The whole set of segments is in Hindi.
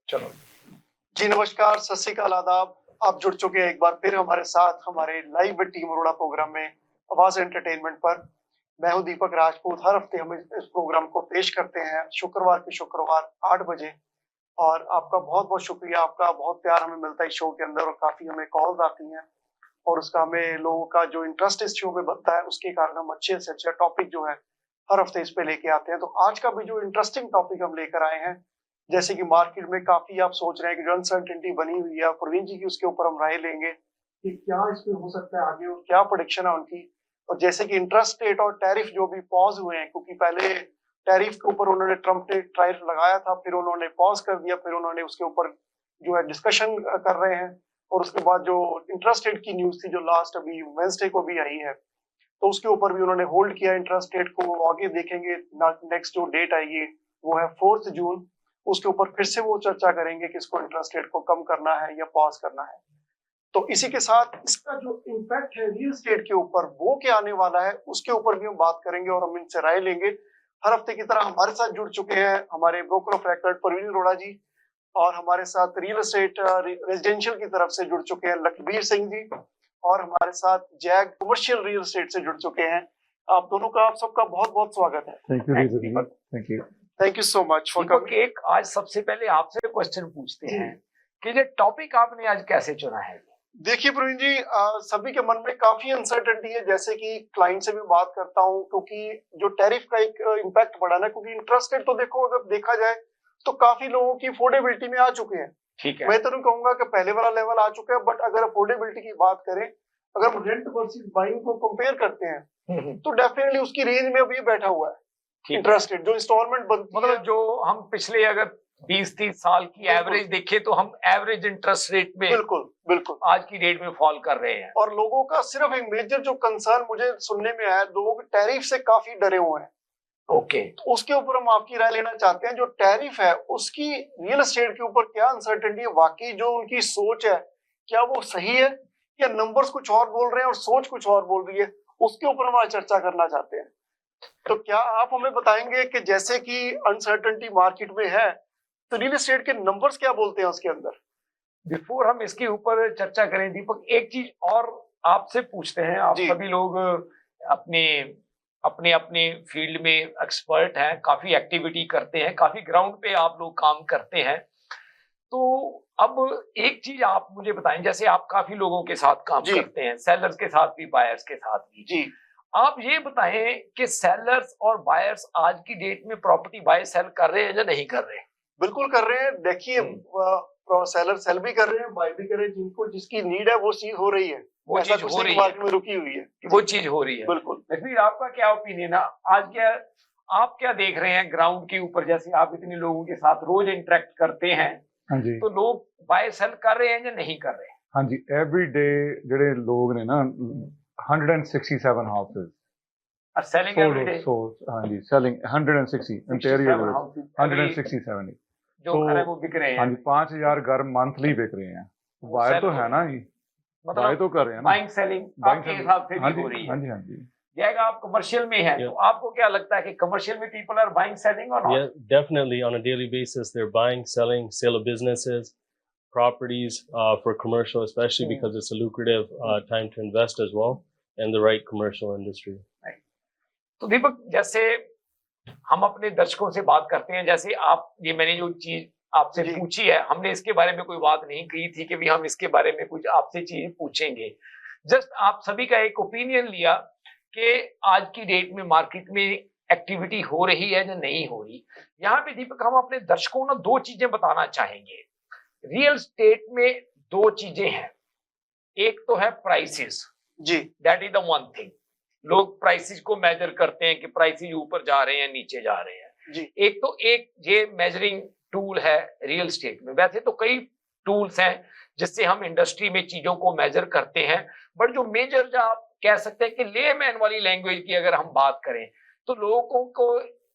चलो। जी नमस्कार, सत श्री अकाल, आदाब। आप जुड़ चुके हैं एक बार फिर हमारे साथ हमारे लाइव टीम अरोड़ा प्रोग्राम में आवाज एंटरटेनमेंट पर। मैं हूं दीपक राजपूत। हर हफ्ते हम इस प्रोग्राम को पेश करते हैं शुक्रवार के शुक्रवार 8 बजे। और आपका बहुत बहुत शुक्रिया, आपका बहुत प्यार हमें मिलता है इस शो के अंदर और काफी हमें कॉल्स आती हैं और उसका हमें लोगों का जो इंटरेस्ट इस शो में बनता है उसके कारण हम अच्छे से अच्छे टॉपिक जो है हर हफ्ते इस पे लेके आते हैं। तो आज का भी जो इंटरेस्टिंग टॉपिक हम लेकर आए हैं, जैसे कि मार्केट में काफी आप सोच रहे हैं कि जो अनसर्टेनिटी बनी हुई है, प्रवीण जी की उसके ऊपर हम राय लेंगे कि क्या इसमें हो सकता है आगे और क्या प्रोडिक्शन है उनकी। और जैसे कि इंटरेस्ट रेट और टैरिफ जो भी पॉज हुए हैं, क्योंकि पहले टैरिफ के ऊपर उन्होंने ट्रम्प ने टैरिफ लगाया था, फिर उन्होंने पॉज कर दिया, फिर उन्होंने उसके ऊपर जो है डिस्कशन कर रहे हैं। और उसके बाद जो इंटरेस्ट रेट की न्यूज थी जो लास्ट अभी वेंसडे को भी आई है, तो उसके ऊपर भी उन्होंने होल्ड किया इंटरेस्ट रेट को। आगे देखेंगे, नेक्स्ट जो डेट आएगी वो है 4 जून। उसके ऊपर फिर से वो चर्चा करेंगे कि इसको इंटरेस्ट रेट को कम करना है या पॉज करना है। तो इसी के साथ इसका जो इम्पैक्ट है रियल एस्टेट के ऊपर वो क्या आने वाला है उसके ऊपर भी हम बात करेंगे और हम इनसे राय लेंगे। हर हफ्ते की तरह हमारे साथ जुड़ चुके हैं हमारे broker of record Praveen Arora ji, और हमारे साथ रियल एस्टेट रेजिडेंशियल की तरफ से जुड़ चुके हैं लखबीर सिंह जी, और हमारे साथ जैग कमर्शियल रियल एस्टेट से जुड़ चुके हैं। आप दोनों का, आप सबका बहुत बहुत स्वागत है। Thank you Deepak. Thank you. Thank you so much for Deepak, coming. एक आज सबसे पहले आपसे क्वेश्चन पूछते हैं कि ये टॉपिक आपने आज कैसे चुना है? देखिए प्रवीण जी, सभी के मन में काफी अनसर्टेनिटी है। जैसे कि क्लाइंट से भी बात करता हूं, क्योंकि जो टैरिफ का एक इम्पैक्ट बढ़ा ना, क्योंकि इंटरेस्ट रेट तो देखो अगर देखा जाए तो काफी लोगों की अफोर्डेबिलिटी में आ चुके हैं। ठीक है, मैं तो नहीं कहूंगा कि पहले वाला लेवल आ चुका है, बट अगर अफोर्डेबिलिटी की बात करें, अगर हम रेंट वर्सेस बाइंग को कंपेयर करते हैं तो डेफिनेटली उसकी रेंज में अभी बैठा हुआ है इंटरेस्ट रेट। जो इंस्टॉलमेंट बनती मतलब है, जो हम पिछले अगर 20-30 साल की एवरेज देखें तो हम एवरेज इंटरेस्ट रेट में बिल्कुल बिल्कुल आज की डेट में फॉल कर रहे हैं। और लोगों का सिर्फ एक मेजर जो कंसर्न मुझे सुनने में आया, लोग टैरिफ से काफी डरे हुए हैं। ओके, तो उसके ऊपर हम आपकी राय लेना चाहते हैं। जो टैरिफ है उसकी रियल एस्टेट के ऊपर क्या अनसर्टेनिटी है, वाकई जो उनकी सोच है क्या वो सही है या नंबर्स कुछ और बोल रहे हैं और सोच कुछ और बोल रही है, उसके ऊपर हम आज चर्चा करना चाहते हैं। तो क्या आप हमें बताएंगे कि जैसे कि अनसर्टेनिटी मार्केट में है तो रियल एस्टेट के नंबर्स क्या बोलते हैं उसके अंदर? बिफोर हम इसके ऊपर चर्चा करें दीपक, एक चीज और आपसे पूछते हैं। आप जी। सभी लोग अपने अपने अपने फील्ड में एक्सपर्ट हैं, काफी एक्टिविटी करते हैं, काफी ग्राउंड पे आप लोग काम करते हैं। तो अब एक चीज आप मुझे बताएं, जैसे आप काफी लोगों के साथ काम जी। करते हैं, सेलर्स के साथ भी, बायर्स के साथ भी। जी आप ये बताएं कि सेलर्स और बायर्स आज की डेट में प्रॉपर्टी बाय सेल कर रहे हैं या नहीं कर रहे हैं? बिल्कुल कर रहे हैं। देखिए, सेलर सेल भी कर रहे हैं, बाय भी कर रहे हैं। जिनको जिसकी नीड है वो चीज हो रही है, वो ऐसा चीज कुछ हो नहीं रही मार्केट है, में रुकी हुई है। वो चीज हो रही है। बिल्कुल। फिर आपका क्या ओपिनियन है आज? क्या आप क्या देख रहे हैं ग्राउंड के ऊपर? जैसे आप इतने लोगों के साथ रोज इंटरेक्ट करते हैं, हाँ जी, तो लोग बाय सेल कर रहे हैं या नहीं कर रहे हैं? हाँ जी, एवरी डे ਜਿਹੜੇ ਲੋਕ ਨੇ ਨਾ 167 houses selling sold, every day, sold, हाँ जी, selling 160 इंटीरियर में 167 ही। जो तो घर है वो बिक रहे हाँ हैं। जी, 5000 घर मंथली बिक रहे हैं। बायर तो है ना ही, बाय मतलब तो कर रहे हैं ना, बाइंग सेलिंग आपके हिसाब से हाँ भी जी, हो रही हाँ है। जी, हाँ जी। जैग आप कमर्शियल में है, तो आपको क्या लगता है कि कमर्शियल में पीपल आर बाइंग सेलिंग और Yeah, definitely on a daily basis, they're buying, selling, sale of businesses, properties for commercial, especially because it's a lucrative time to invest as well, and the right commercial industry. तो दीपक, जैसे हम अपने दर्शकों से बात करते हैं, जैसे आप, ये मैंने जो चीज आपसे पूछी है, हमने इसके बारे में कोई बात नहीं की थी कि भी हम इसके बारे में कुछ आपसे चीजें पूछेंगे। जस्ट आप सभी का एक ओपिनियन लिया कि आज की डेट में मार्केट में एक्टिविटी हो रही है या नहीं हो रही। यहाँ पे दीपक हम अपने दर्शकों को ना दो चीजें बताना चाहेंगे। रियल स्टेट में दो चीजें हैं, एक तो है प्राइसेस जी, that is the one thing. लोग प्राइसेस को मेजर करते हैं कि प्राइसेस ऊपर जा रहे हैं निचे जा रहे हैं जी। एक तो एक ये मेजरिंग टूल है रियल स्टेट में। वैसे तो कई टूल्स हैं जिससे हम इंडस्ट्री में चीजों को मेजर करते हैं, बट जो मेजर, जो आप कह सकते हैं कि लेमैन वाली लैंग्वेज की अगर हम बात करें, तो लोगों को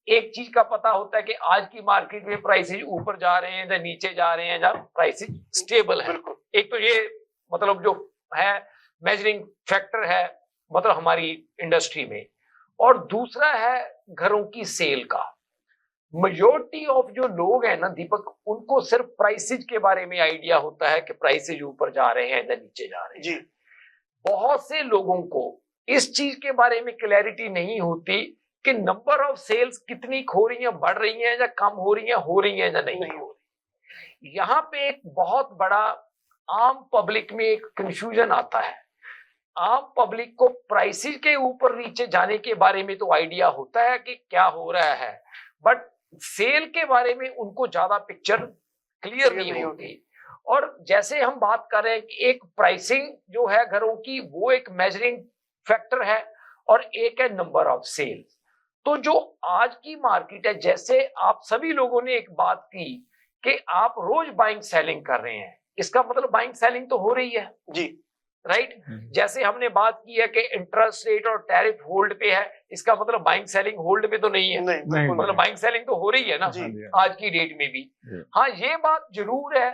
एक चीज का पता होता है कि आज की मार्केट में प्राइसेस ऊपर जा रहे हैं या नीचे जा रहे हैं या प्राइसेस स्टेबल है। एक तो ये मतलब जो है मेजरिंग फैक्टर है मतलब हमारी इंडस्ट्री में, और दूसरा है घरों की सेल का। मेजोरिटी ऑफ जो लोग हैं ना दीपक, उनको सिर्फ प्राइसेज के बारे में आइडिया होता है कि प्राइसेज ऊपर जा रहे हैं या नीचे जा रहे हैं। जी बहुत से लोगों को इस चीज के बारे में क्लैरिटी नहीं होती कि नंबर ऑफ सेल्स कितनी हो रही हैं, बढ़ रही हैं या कम हो रही हैं या नहीं हो रही। यहाँ पे एक बहुत बड़ा आम पब्लिक में एक कंफ्यूजन आता है। आम पब्लिक को प्राइसेस के ऊपर नीचे जाने के बारे में तो आइडिया होता है कि क्या हो रहा है, बट सेल के बारे में उनको ज्यादा पिक्चर क्लियर नहीं होती। और जैसे हम बात कर रहे हैं कि एक प्राइसिंग जो है घरों की, वो एक मेजरिंग फैक्टर है और एक है नंबर ऑफ सेल्स। तो जो आज की मार्केट है, जैसे आप सभी लोगों ने एक बात की कि आप रोज बाइंग सेलिंग कर रहे हैं, इसका मतलब बाइंग सेलिंग तो हो रही है जी, राइट। जैसे हमने बात की है कि इंटरेस्ट रेट और टैरिफ होल्ड पे है, इसका मतलब बाइंग सेलिंग होल्ड पे तो नहीं है, नहीं मतलब बाइंग सेलिंग तो हो रही है ना जी। आज की डेट में भी। हाँ, ये बात जरूर है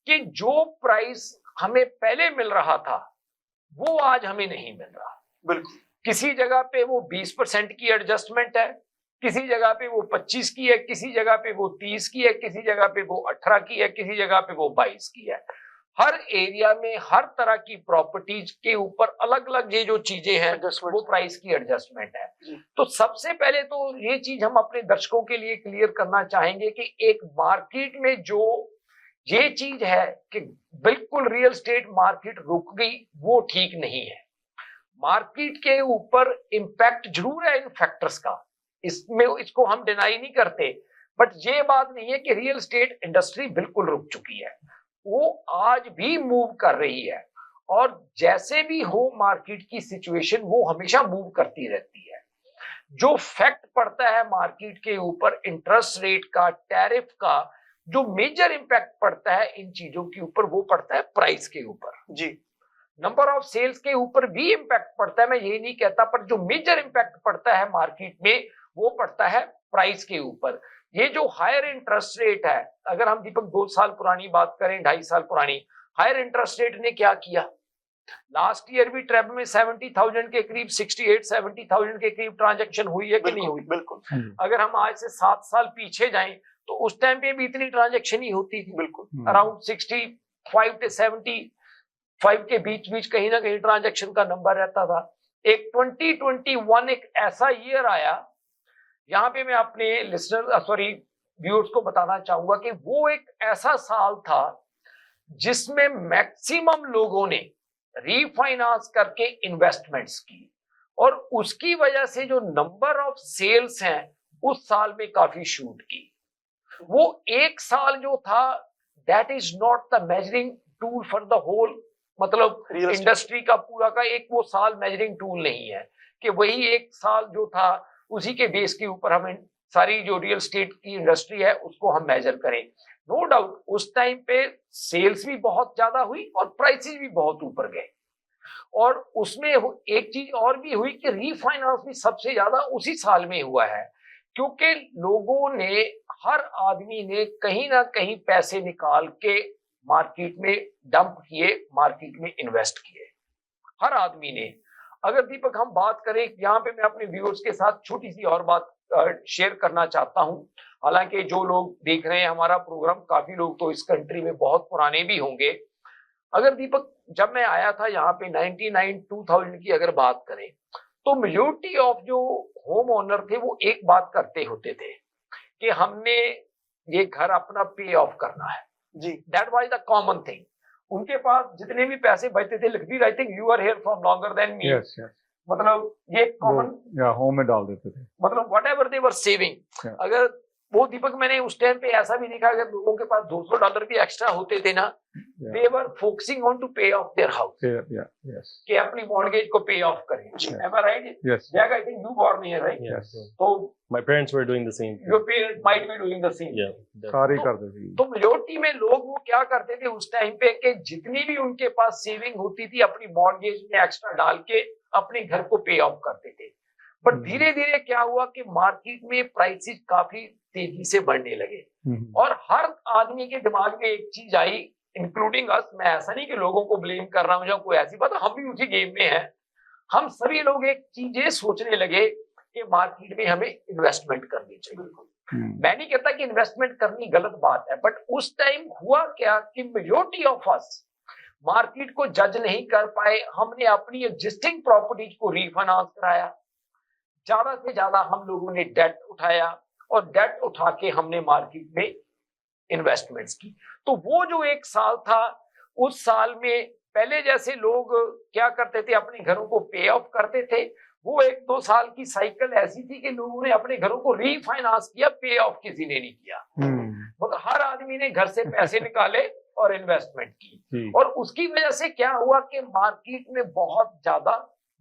कि जो प्राइस हमें पहले मिल रहा था वो आज हमें नहीं मिल रहा। बिल्कुल, किसी जगह पे वो 20% की एडजस्टमेंट है, किसी जगह पे वो 25 की है, किसी जगह पे वो 30 की है, किसी जगह पे वो 18 की है, किसी जगह पे वो 22 की है। हर एरिया में हर तरह की प्रॉपर्टीज के ऊपर अलग अलग ये जो चीजें हैं वो प्राइस की एडजस्टमेंट है। तो सबसे पहले तो ये चीज हम अपने दर्शकों के लिए क्लियर करना चाहेंगे कि एक मार्केट में जो ये चीज है कि बिल्कुल रियल एस्टेट मार्केट रुक गई, वो ठीक नहीं है। मार्केट के ऊपर इम्पैक्ट जरूर है इन फैक्टर्स का, इसको हम डिनाई नहीं करते, बट ये बात नहीं है कि रियल एस्टेट इंडस्ट्री बिल्कुल रुक चुकी है। वो आज भी मूव कर रही है और जैसे भी हो मार्केट की सिचुएशन वो हमेशा मूव करती रहती है। जो फैक्ट पड़ता है मार्केट के ऊपर इंटरेस्ट रेट का, टैरिफ का, जो मेजर इम्पैक्ट पड़ता है इन चीजों के ऊपर वो पड़ता है प्राइस के ऊपर। जी, नंबर ऑफ सेल्स के ऊपर भी इम्पैक्ट पड़ता है, मैं ये नहीं कहता, पर जो मेजर इम्पैक्ट पड़ता है मार्केट में वो पड़ता है प्राइस के ऊपर। ये जो हायर इंटरेस्ट रेट है, अगर हम दीपक 2 साल पुरानी बात करें, 2.5 साल पुरानी, हायर इंटरेस्ट रेट ने क्या किया? लास्ट ईयर भी ट्रेब में 70,000 के करीब, 68-70,000 के करीब ट्रांजैक्शन हुई है कि नहीं हुई? बिल्कुल। अगर हम आज से 7 साल पीछे जाएं तो उस टाइम पे भी इतनी ट्रांजैक्शन ही होती थी, बिल्कुल अराउंड 65 से 75 के बीच कहीं ना कहीं ट्रांजैक्शन का नंबर रहता था। एक 2021 एक ऐसा ईयर आया, यहाँ पे मैं अपने व्यूअर्स को बताना चाहूंगा कि वो एक ऐसा साल था जिसमें मैक्सिमम लोगों ने रीफाइनेंस करके इन्वेस्टमेंट्स की और उसकी वजह से जो नंबर ऑफ सेल्स हैं उस साल में काफी शूट की। वो एक साल जो था, that is not the measuring tool for the whole, मतलब इंडस्ट्री का पूरा का एक वो साल मेजरिंग टूल नहीं है कि वही एक साल जो था उसी के बेस के ऊपर हमें सारी जो रियल एस्टेट की इंडस्ट्री है उसको हम मेजर करें। नो डाउट उस टाइम पे सेल्स भी बहुत ज्यादा हुई और प्राइसेस भी बहुत ऊपर गए, और उसमें एक चीज और भी हुई कि रीफाइनेंस भी सबसे ज्यादा उसी साल में हुआ है, क्योंकि लोगों ने, हर आदमी ने कहीं ना कहीं पैसे निकाल के मार्केट में डंप किए, मार्केट में इन्वेस्ट किए, हर आदमी ने। अगर दीपक हम बात करें, यहाँ पे मैं अपने व्यूअर्स के साथ छोटी सी और बात शेयर करना चाहता हूँ। हालांकि जो लोग देख रहे हैं हमारा प्रोग्राम, काफी लोग तो इस कंट्री में बहुत पुराने भी होंगे। अगर दीपक जब मैं आया था यहाँ पे 99-2000 की अगर बात करें तो मेजोरिटी ऑफ जो होम ओनर थे वो एक बात करते होते थे कि हमने ये घर अपना पे ऑफ करना है जी। That was the common thing. उनके पास जितने भी पैसे बचते थे, Lakhbir I think you are here from longer than me, मतलब ये कॉमन होम में डाल देते थे, मतलब व्हाटएवर दे वर सेविंग। अगर वो दीपक मैंने उस टाइम पे ऐसा भी देखा, अगर लोगों के पास $200 भी एक्स्ट्रा होते थे ना, they were focusing on to pay off their house, कि अपनी मॉर्गेज को पे ऑफ करें। Am I right? Yes. Jack, I think you born here right? Yes. तो My parents were doing the same thing. Your parents might be doing the same. Yeah. definitely. सारे करते थे। तो मेजोरिटी में लोग वो क्या करते थे उस टाइम पे कि जितनी भी उनके पास सेविंग होती थी अपनी मॉर्गेज में एक्स्ट्रा डाल के अपने घर को पे ऑफ करते थे। बट धीरे धीरे क्या हुआ कि मार्केट में प्राइसेस काफी तेजी से बढ़ने लगे और हर आदमी के दिमाग में एक चीज आई, इंक्लूडिंग अस। मैं ऐसा नहीं कि लोगों को ब्लेम कर रहा हूँ या कोई ऐसी बात, हम भी उसी गेम में हैं। हम सभी लोग एक चीज ये सोचने लगे कि मार्केट में हमें इन्वेस्टमेंट करनी चाहिए। मैं नहीं कहता कि इन्वेस्टमेंट करनी गलत बात है, बट उस टाइम हुआ क्या कि मेजॉरिटी ऑफ अस मार्केट को जज नहीं कर पाए। हमने अपनी एग्जिस्टिंग प्रॉपर्टीज को रीफाइनेंस कराया, ज्यादा से ज्यादा हम लोगों ने डेट उठाया और डेट उठा के हमने मार्केट में इन्वेस्टमेंट्स की। तो वो जो एक साल था, उस साल में पहले जैसे लोग क्या करते थे, अपने घरों को पे ऑफ करते थे। वो 1-2 साल की साइकिल ऐसी थी कि लोगों ने अपने घरों को रीफाइनेंस किया, पे ऑफ किसी ने नहीं किया। मतलब हर आदमी ने घर से पैसे निकाले और इन्वेस्टमेंट की, और उसकी वजह से क्या हुआ कि मार्केट में बहुत ज्यादा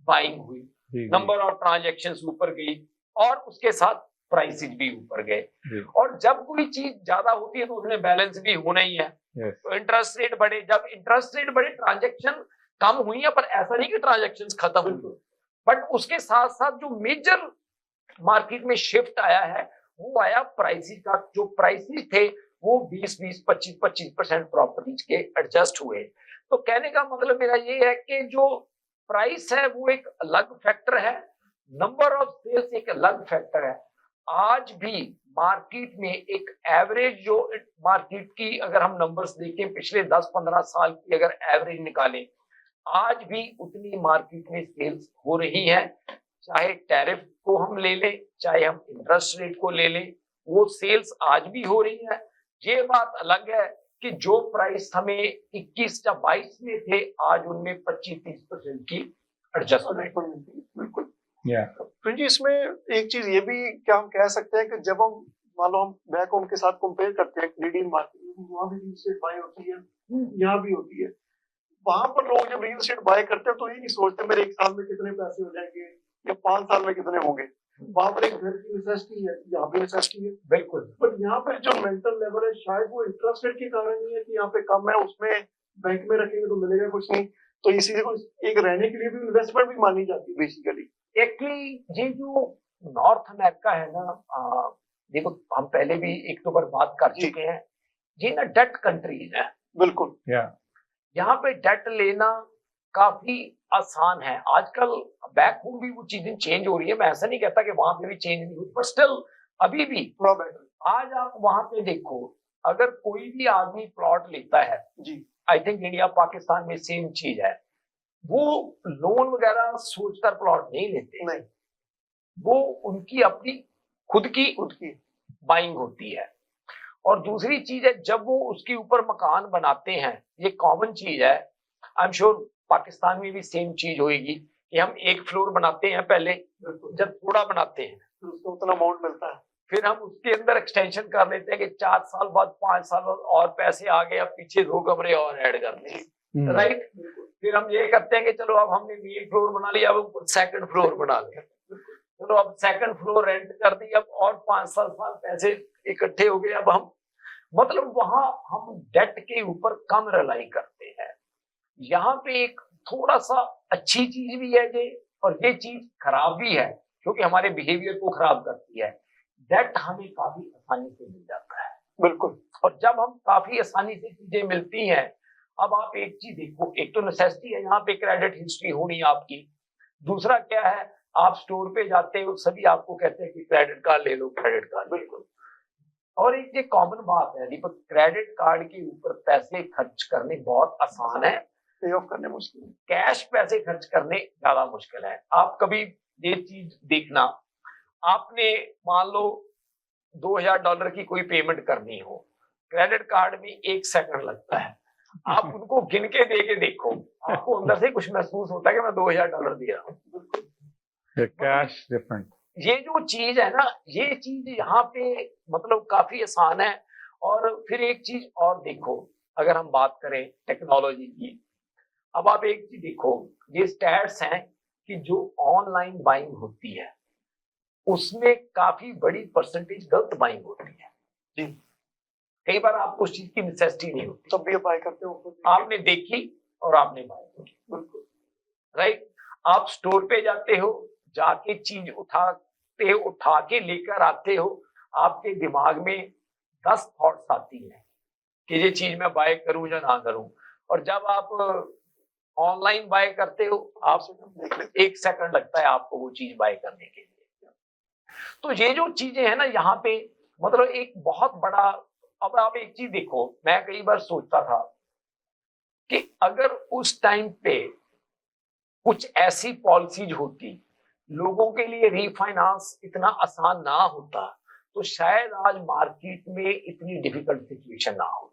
बाइंग हुई, नंबर ऑफ ट्रांजैक्शंस ऊपर गई और उसके साथ प्राइसेस भी ऊपर गए। और जब कोई चीज ज्यादा होती है तो उसमें बैलेंस भी होना ही है। तो इंटरेस्ट रेट बढ़े, जब इंटरेस्ट रेट बढ़े ट्रांजैक्शन कम हुई है, पर ऐसा नहीं कि ट्रांजैक्शंस खत्म हुई, बट उसके साथ साथ जो मेजर मार्केट में शिफ्ट आया है वो आया प्राइसेस का। जो प्राइसेस थे वो 20-20, 25-25% प्रॉपर्टीज के एडजस्ट हुए। तो कहने का मतलब मेरा ये है कि जो प्राइस है वो एक अलग फैक्टर है, नंबर ऑफ सेल्स एक अलग फैक्टर है। आज भी मार्केट में एक एवरेज जो मार्केट की अगर हम नंबर्स देखें पिछले 10-15 साल की अगर एवरेज निकालें, आज भी उतनी मार्केट में सेल्स हो रही है। चाहे टैरिफ को हम ले लें, चाहे हम इंटरेस्ट रेट को ले लें, वो सेल्स आज भी हो रही है। ये बात अलग है कि जो प्राइस हमें 21 या 22 में थे, आज उनमें 25-30% की एडजस्टमेंट। बिल्कुल। Yeah. जी इसमें एक चीज ये भी क्या हम कह सकते हैं कि जब हम मान लो हम बैक होम के साथ कंपेयर करते हैं कैनेडियन मार्केट में, वहाँ भी रियल एस्टेट बाय होती है, यहाँ भी होती है। वहां पर लोग जब रियल एस्टेट बाय करते हैं तो ये नहीं सोचते मेरे 1 साल में कितने पैसे हो जाएंगे या 5 साल में कितने होंगे। वहां पर एक घर की नेसेसिटी है, यहाँ भी नेसेसिटी है। बिल्कुल। बट यहाँ पर जो मेंटल लेवल है, शायद वो इंटरेस्ट रेट के कारण ही है कि यहाँ पे कम है, उसमें बैंक में रखेंगे तो मिलेगा कुछ नहीं, तो इसी से एक रहने के लिए भी इन्वेस्टमेंट भी मानी जाती है बेसिकली। एक्चुअली ये जो नॉर्थ अमेरिका है ना, देखो हम पहले भी 1-2 बार बात कर चुके हैं, ये ना डेट कंट्रीज है। बिल्कुल। यहाँ पे डेट लेना काफी आसान है। आजकल बैक होम भी वो चीजें चेंज हो रही है, मैं ऐसा नहीं कहता कि वहां पे भी चेंज नहीं हुई, पर स्टिल अभी भी थोड़ा बेटर। आज आप वहां पे देखो, अगर कोई भी आदमी प्लॉट लेता है जी, आई थिंक इंडिया पाकिस्तान में सेम चीज है, वो लोन वगैरह सोचकर प्लॉट नहीं लेते, नहीं, वो उनकी अपनी खुद की बाइंग होती है। और दूसरी चीज है, जब वो उसके ऊपर मकान बनाते हैं, ये कॉमन चीज है, आई एम श्योर पाकिस्तान में भी सेम चीज होगी कि हम एक फ्लोर बनाते हैं पहले, जब थोड़ा बनाते हैं फिर उसको उतना अमाउंट मिलता है, फिर हम उसके अंदर एक्सटेंशन कर लेते हैं कि 4 साल बाद 5 साल बाद और पैसे आ गए, अब पीछे 2 कमरे और ऐड कर दें, राइट। फिर हम ये करते हैं कि चलो अब हमने मेन फ्लोर बना लिया, अब सेकंड फ्लोर बना लिया, चलो अब सेकंड फ्लोर रेंट कर दी, अब और 5 साल पैसे इकट्ठे हो गए। अब हम मतलब वहां हम डेट के ऊपर कम रिलाई करते हैं। यहाँ पे एक थोड़ा सा अच्छी चीज भी है ये, और ये चीज खराब भी है क्योंकि हमारे बिहेवियर को खराब करती है। डेट हमें काफी आसानी से मिल जाता है। बिल्कुल। और जब हम काफी आसानी से चीजें मिलती हैं, अब आप एक चीज देखो, एक तो नेसेसिटी है, यहाँ पे क्रेडिट हिस्ट्री होनी है आपकी। दूसरा क्या है, आप स्टोर पे जाते हो, सभी आपको कहते हैं कि क्रेडिट कार्ड ले लो, क्रेडिट कार्ड। बिल्कुल। और एक ये कॉमन बात है दीपक, क्रेडिट कार्ड के ऊपर पैसे खर्च करने बहुत आसान है, पे ऑफ करने मुश्किल है। कैश पैसे खर्च करने ज्यादा मुश्किल है। आप कभी ये चीज देखना, आपने मान लो $2000 की कोई पेमेंट करनी हो, क्रेडिट कार्ड में 1 सेकंड लगता है। आप उनको गिन के दे के देखो, आपको अंदर से कुछ महसूस होता है कि मैं $2000 दे रहा हूँ। Cash different. ये जो चीज है ना, ये चीज यहाँ पे मतलब काफी आसान है। और फिर एक चीज और देखो, अगर हम बात करें टेक्नोलॉजी की, अब आप एक चीज देखो, ये स्टैट्स हैं कि जो ऑनलाइन बाइंग होती है उसमें काफी बड़ी परसेंटेज गलत बाइंग होती है जी। कई बार आपको उस चीज की नेसेसिटी नहीं होती, तब भी बाय करते हो, आपने देखी और आपने बाय की। बिल्कुल, राइट। आप स्टोर पे जाते हो, जाके चीज उठा के लेकर आते हो, आपके दिमाग में 10 थॉट्स आती हैं कि ये चीज मैं बाय करूं या ना करूं। और जब आप ऑनलाइन बाय करते हो, आप 1 सेकंड लगता है आपको वो चीज बाय करने के लिए। तो ये जो चीजें हैं ना यहाँ पे, मतलब एक बहुत बड़ा, अब आप एक चीज देखो, मैं कई बार सोचता था कि अगर उस टाइम पे कुछ ऐसी पॉलिसीज होती, लोगों के लिए रीफाइनांस इतना आसान ना होता, तो शायद आज मार्केट में इतनी डिफिकल्ट सिचुएशन ना होती।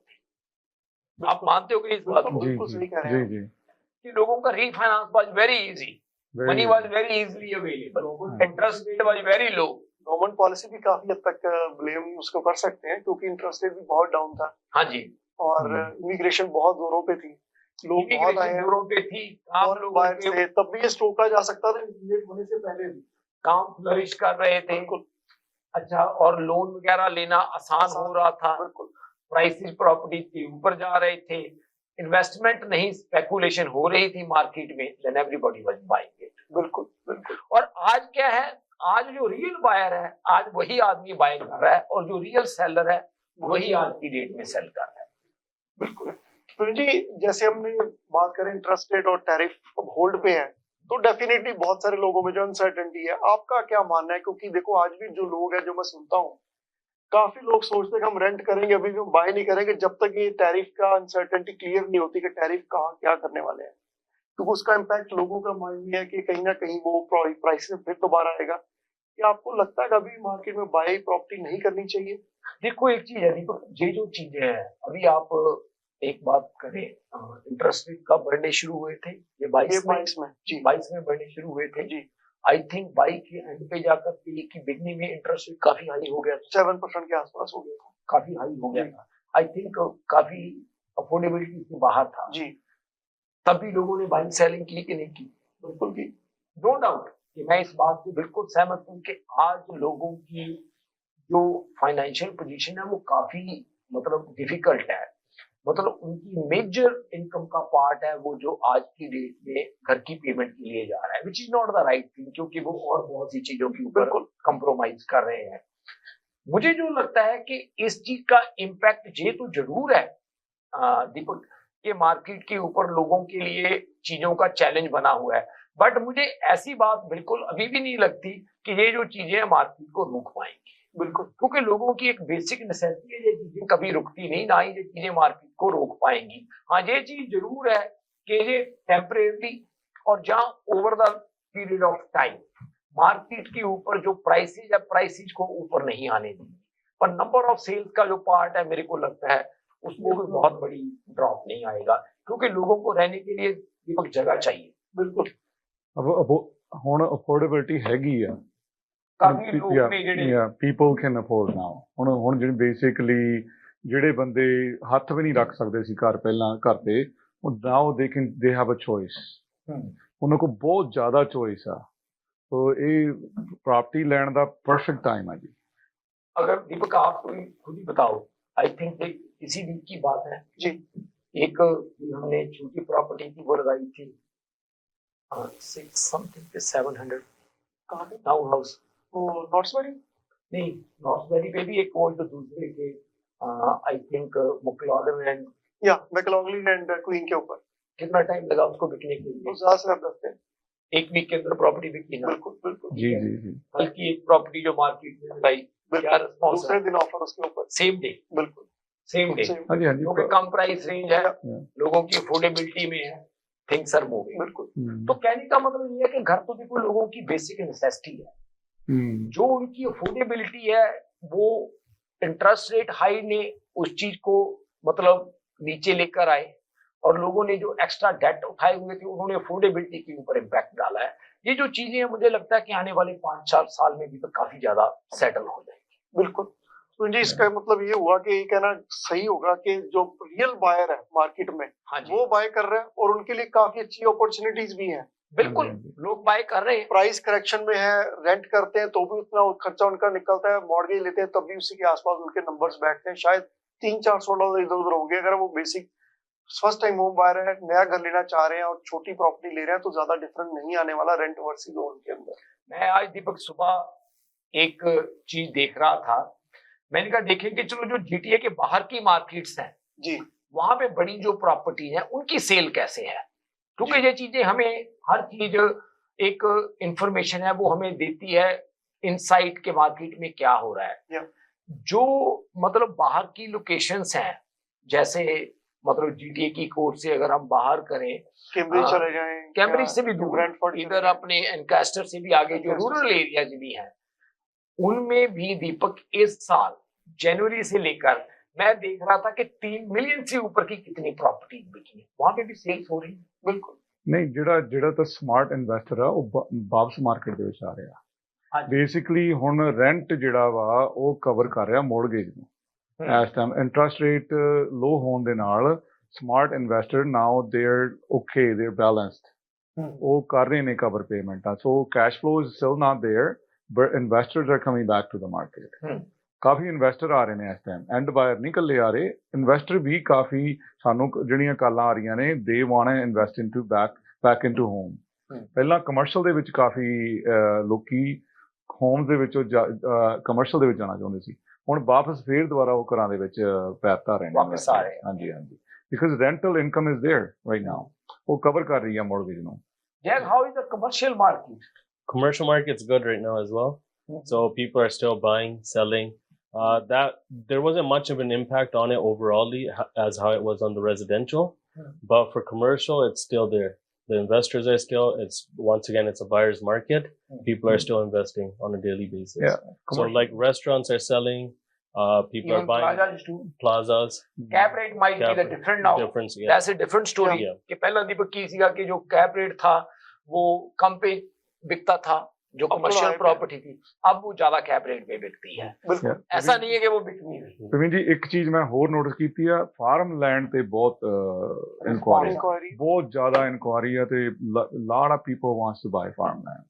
आप मानते हो कि इस बात को जी बिल्कुल जी सही कह रहे हैं जी आप। जी कि लोगों का refinance was very easy, money was very easily available, interest rate was very low. Government policy भी काफी हद तक ब्लेम उसको कर सकते हैं, क्योंकि इंटरेस्ट रेट भी बहुत डाउन था हाँ जी, और इमिग्रेशन बहुत जोरों पे थी, लोग बहुत आए इमिग्रेशन हैं जोरों पे थी, काम और लोगों बाहर के से, तब भी ये रोका जा सकता था लेट होने से पहले भी। काम फ्लरिश कर रहे थे। बिल्कुल अच्छा, और लोन वगैरह लेना आसान हो रहा था, बिल्कुल प्राइसेस प्रॉपर्टी के ऊपर जा रहे थे, इन्वेस्टमेंट नहीं स्पेकुलेशन हो रही थी मार्केट में, then everybody was buying it. बिल्कुल बिल्कुल और आज क्या है, आज जो रियल बायर है, आज वही आदमी बाय कर रहा है, और जो रियल सेलर है वही आज की डेट में सेल कर रहा है। बिल्कुल। तो जी, जैसे हमने बात करें इंटरेस्ट रेट और टैरिफ अब होल्ड पे है, तो डेफिनेटली बहुत सारे लोगों में जो अनसर्टेनिटी है, आपका क्या मानना है? क्योंकि देखो आज भी जो लोग हैं, जो मैं सुनता हूँ, काफी लोग सोचते हैं कि हम रेंट करेंगे, अभी भी हम बाय नहीं करेंगे जब तक ये टैरिफ का अनसर्टेनिटी क्लियर नहीं होती कि टैरिफ कहाँ क्या करने वाले हैं, क्योंकि उसका इम्पैक्ट लोगों का माइंड में है कि कहीं ना कहीं वो प्राइस फिर दोबारा आएगा। क्या आपको लगता है कभी मार्केट में बाय प्रॉपर्टी नहीं करनी चाहिए? देखो एक चीज है, देखो ये जो चीजें हैं, अभी आप एक बात करें, इंटरेस्ट रेट कब बढ़ने शुरू हुए थे? ये 22 में, 22 में जी 22 में बढ़ने शुरू हुए थे जी। आई थिंक 22 के एंड पे जाकर की बिगनिंग में इंटरेस्ट रेट काफी हाई हो गया था, 7% के आसपास हो गया था काफी हाई हो गया था। आई थिंक काफी अफोर्डेबिलिटी से बाहर था, जी। तभी लोगों ने बाइंग सेलिंग की कि नहीं की? बिल्कुल की। नो डाउट कि मैं इस बात से बिल्कुल सहमत हूँ कि आज लोगों की जो फाइनेंशियल पोजीशन है वो काफी मतलब डिफिकल्ट है, मतलब उनकी मेजर इनकम का पार्ट है वो जो आज की डेट में घर की पेमेंट के लिए जा रहा है, which is not the right thing, क्योंकि वो और बहुत सी चीजों के ऊपर कंप्रोमाइज कर रहे हैं। मुझे जो लगता है कि इस चीज का इम्पैक्ट ये तो जरूर है दीपक, के मार्केट के ऊपर लोगों के लिए चीजों का चैलेंज बना हुआ है, बट मुझे ऐसी बात बिल्कुल अभी भी नहीं लगती कि ये जो चीजें हैं मार्केट को रोक पाएंगी। बिल्कुल, क्योंकि लोगों की एक बेसिक नेसेसिटी है, ये चीजें कभी रुकती नहीं, ना ही ये चीजें मार्केट को रोक पाएंगी। हाँ, ये चीज जरूर है कि ये टेम्परेरी और जहां over the period of time market के ऊपर जो प्राइसेज है, प्राइसेज को ऊपर नहीं आने देंगे, पर नंबर ऑफ सेल्स का जो पार्ट है मेरे को लगता है उसमें कोई बहुत बड़ी ड्रॉप नहीं आएगा, क्योंकि लोगों को रहने के लिए दीपक जगह चाहिए। बिल्कुल। अब ਹੁਣ ਅਫੋਰਡੇਬਿਲਟੀ ਹੈਗੀ ਆ, काफी लोग ने ਜਿਹੜੇ ਪੀਪਲ ਕੈਨ ਅਫੋਰਡ ਨਾਓ। ਹੁਣ ਜਿਹੜੇ ਬੇਸਿਕਲੀ ਜਿਹੜੇ ਬੰਦੇ ਹੱਥ ਵੀ ਨਹੀਂ ਰੱਖ ਸਕਦੇ ਸੀ ਘਰ ਪਹਿਲਾਂ ਘਰ ਤੇ, ਨਾਓ ਦੇ ਹੈਵ ਅ ਚੋਇਸ, ਉਹਨਾਂ ਕੋਲ ਬਹੁਤ ਜ਼ਿਆਦਾ ਚੋਇਸ ਆ। तो ਇਹ प्रॉपर्टी ਲੈਣ ਦਾ परफेक्ट टाइम है जी। अगर दीपक आप खुद ही बताओ, आई थिंक इसी दिन की बात है जी, एक हमने छोटी प्रॉपर्टी की वो लगाई थी 700 कहाँ पे? टाउन हाउस, वो नॉर्थसबरी? नहीं नॉर्थबेरी पे भी एक और जो दूसरे के आई थिंक मुकलॉगन एंड या मैकलॉगलिन एंड क्वीन के ऊपर। कितना टाइम लगा उसको बिकने के लिए? तो ज्यादा से ज्यादा 10 दिन। एक वीक के अंदर प्रॉपर्टी बिकी ना। बिल्कुल बिल्कुल जी जी जी। कल की एक प्रॉपर्टी जो मार्केट में लगाई, क्या रिस्पॉन्स दूसरे दिन ऑफर उसके ऊपर। सेम डे, बिल्कुल सेम डे, same, हाँ जी हाँ जी। क्योंकि कम प्राइस रेंज है, लोगों की अफोर्डेबिलिटी में है, थिंग्स आर मूविंग। बिल्कुल। तो कहने का मतलब ये है कि घर तो देखो लोगों की बेसिक नेसेसिटी है, जो उनकी अफोर्डेबिलिटी है वो इंटरेस्ट रेट हाई ने उस चीज को मतलब नीचे लेकर आए, और लोगों ने जो एक्स्ट्रा डेट उठाए हुए थे उन्होंने अफोर्डेबिलिटी के ऊपर इम्पैक्ट डाला है। ये जो चीजें हैं मुझे लगता है कि आने वाले 5-4 साल में भी तो काफी ज्यादा सेटल हो जाएगी। बिल्कुल। तो जी इसका मतलब ये हुआ कि ये कहना सही होगा कि जो रियल बायर है मार्केट में, हाँ जी, वो बाय कर रहे हैं और उनके लिए काफी अच्छी अपॉर्चुनिटीज भी हैं। बिल्कुल लोग बाय कर रहे हैं, प्राइस करेक्शन में है, रेंट करते हैं तो भी उतना खर्चा उनका निकलता है, मॉर्गेज लेते हैं तब भी उसी के आसपास उनके नंबर्स बैठते हैं, शायद $300-400 इधर उधर होंगे। अगर वो basic first time home buyer है, नया घर लेना चाह रहे हैं और छोटी प्रॉपर्टी ले रहे हैं, तो ज्यादा डिफरेंस नहीं आने वाला रेंट वर्सेस ओन के अंदर। मैं आज दीपक सुबह एक चीज देख रहा था, मैंने कहा देखें कि चलो जो जीटीए के बाहर की मार्केट्स हैं जी, वहां पे बड़ी जो प्रॉपर्टी है उनकी सेल कैसे है, क्योंकि ये चीजें हमें हर चीज एक इंफॉर्मेशन है वो हमें देती है इनसाइट के मार्केट में क्या हो रहा है। Yeah. जो मतलब बाहर की लोकेशंस हैं, जैसे मतलब जीटीए की कोर्ट से अगर हम बाहर करें, कैम्ब्रिज हाँ, चले जाएं, कैम्ब्रिज से भी दूर, ब्रैंटफोर्ड इधर अपने एनकास्टर से भी आगे जो Lancaster रूरल एरियाज भी हैं, उनमें भी दीपक इस साल जनवरी से लेकर मैं देख रहा था कि 3 मिलियन से ऊपर की कितनी प्रॉपर्टी बिकी है, वहां पे भी सेल्स हो रही है। बिल्कुल ਨਹੀਂ ਜਿਹੜਾ ਤਾਂ ਸਮਾਰਟ ਇਨਵੈਸਟਰ ਆ ਉਹ ਵਾਪਸ ਮਾਰਕੀਟ ਦੇ ਵਿੱਚ ਆ ਰਿਹਾ ਹਾਂਜੀ। ਬੇਸਿਕਲੀ ਹੁਣ ਰੈਂਟ ਜਿਹੜਾ ਵਾ ਉਹ ਕਵਰ ਕਰ ਰਿਹਾ ਮੋਰਗੇਜ ਨੂੰ ਇਸ ਟਾਈਮ ਇੰਟਰਸਟ ਰੇਟ ਲੋ ਹੋਣ ਦੇ ਨਾਲ smart investor now there okay there balanced ਉਹ ਕਰ ਰਹੇ ਨੇ ਕਵਰ ਪੇਮੈਂਟਾਂ so cash flow is still not there but investors are coming back to the market ਕਾਫੀ ਇਨਵੈਸਟਰ ਆ ਰਹੇ ਨੇ ਇਸ ਟਾਈਮ ਐਂਡ ਬਾਇਰ ਨਹੀਂ ਇਕੱਲੇ ਆ ਰਹੇ ਇਨਵੈਸਟਰ ਵੀ ਕਾਫੀ ਸਾਨੂੰ ਜਿਹੜੀਆਂ ਕਾਲਾਂ ਆ ਰਹੀਆਂ ਨੇ they want to invest into back into home ਪਹਿਲਾਂ ਕਮਰਸ਼ੀਅਲ ਦੇ ਵਿੱਚ ਕਾਫੀ ਲੋਕੀ ਹੋਮ ਦੇ ਵਿੱਚੋਂ ਕਮਰਸ਼ੀਅਲ ਦੇ ਵਿੱਚ ਜਾਣਾ ਚਾਹੁੰਦੇ ਸੀ ਹੁਣ ਵਾਪਸ ਫੇਰ ਦੁਬਾਰਾ ਉਹ ਘਰਾਂ ਦੇ ਵਿੱਚ ਪੈਰ ਧਾਰ ਰਹੇ ਨੇ ਵਾਪਸ ਆ ਰਹੇ ਹਾਂਜੀ ਹਾਂਜੀ because rental income is there right now ਉਹ ਕਵਰ ਕਰ ਰਹੀ ਹੈ ਮੋਰਗੇਜ ਨੂੰ Jack, how is the commercial market? Commercial market's good right now as well. So people are still buying, selling. That there wasn't much of an impact on it overall as how it was on the residential, but for commercial, it's still there. The investors are still. It's a buyer's market. People are still investing on a daily basis. Yeah, So like restaurants are selling. People Even are buying plazas too. plazas. Cap rate might be the different now. Difference, yeah. That's a different story. Yeah. कि पहला दीपक की सीगा कि जो कैप रेट था वो कम पे बिकता था, जो अब कमर्शियल high पे। प्रॉपर्टी थी, अब वो ज्यादा कैप रेट पे बिकती है। बिल्कुल ऐसा नहीं है कि वो बिक नहीं रही। ਪ੍ਰਵੀਨ ਜੀ ਇੱਕ ਚੀਜ਼ ਮੈਂ ਹੋਰ ਨੋਟਿਸ ਕੀਤੀ ਆ ਫਾਰਮ ਲੈਂਡ ਤੇ ਬਹੁਤ ਇਨਕੁਆਰੀ इंक्वायरी ਬਹੁਤ ਜ਼ਿਆਦਾ ਇਨਕੁਆਰੀ ਆ ਤੇ lot of people wants to buy farm land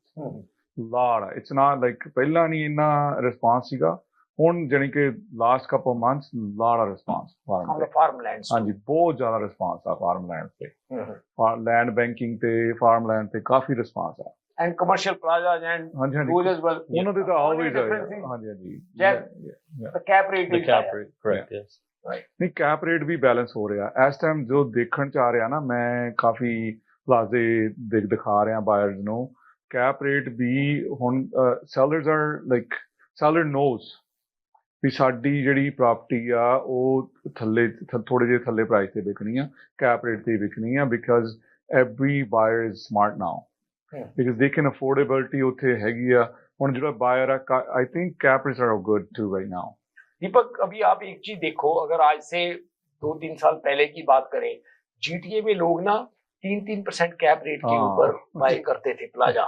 lot it's not like ਪਹਿਲਾਂ ਨਹੀਂ ਇੰਨਾ ਰਿਸਪਾਂਸ ਸੀਗਾ ਹੁਣ ਜਾਣੀ ਕਿ last couple months lot of response farm On the farmlands. ਹਾਂਜੀ ਬਹੁਤ ਜ਼ਿਆਦਾ ਰਿਸਪਾਂਸ ਆ ਫਾਰਮ ਲੈਂਡ ਤੇ ਲੈਂਡ ਬੈਂਕਿੰਗ ਤੇ ਫਾਰਮ ਲੈਂਡ ਤੇ ਕਾਫੀ ਰਿਸਪਾਂਸ ਆ And commercial plazas and ਹਾਂਜੀ ਹਾਂਜੀ those as well. ਉਹਨਾਂ ਦੇ ਤਾਂ Only ਆਲਵੇਜ਼ difference is ਹਾਂਜੀ ਹਾਂਜੀ Jack, Yeah. the cap rate The is cap higher. rate, correct? Yes. ਨਹੀਂ ਕੈਪ ਰੇਟ ਵੀ ਬੈਲੈਂਸ ਹੋ ਰਿਹਾ ਇਸ ਟਾਈਮ ਜੋ ਦੇਖਣ ਚ ਆ ਰਿਹਾ ਨਾ ਮੈਂ ਕਾਫੀ ਪਲਾਜ਼ੇ ਦਿਖਾ ਰਿਹਾ ਬਾਇਰਸ ਨੂੰ ਕੈਪ ਰੇਟ ਵੀ ਹੁਣ sellers are like seller knows ਵੀ ਸਾਡੀ ਜਿਹੜੀ ਪ੍ਰਾਪਰਟੀ ਆ ਉਹ ਥੱਲੇ ਥੋੜੇ ਜਿਹੇ ਥੱਲੇ ਪ੍ਰਾਈਸ ਤੇ ਵਿਕਣੀ ਆ ਕੈਪ ਰੇਟ ਤੇ ਵਿਕਣੀ ਆ because every buyer is smart now because they can affordability ਉੱਥੇ ਹੈਗੀ ਆ ਹੁਣ ਜਿਹੜਾ ਬਾਇਰ ਆ I think cap rates are good to right now Deepak, अभी आप एक चीज देखो, अगर आज से 2-3 साल पहले की बात करें, जीटीए में लोग ना 3-3% कैप रेट के हाँ। ऊपर बाय करते थे प्लाजा,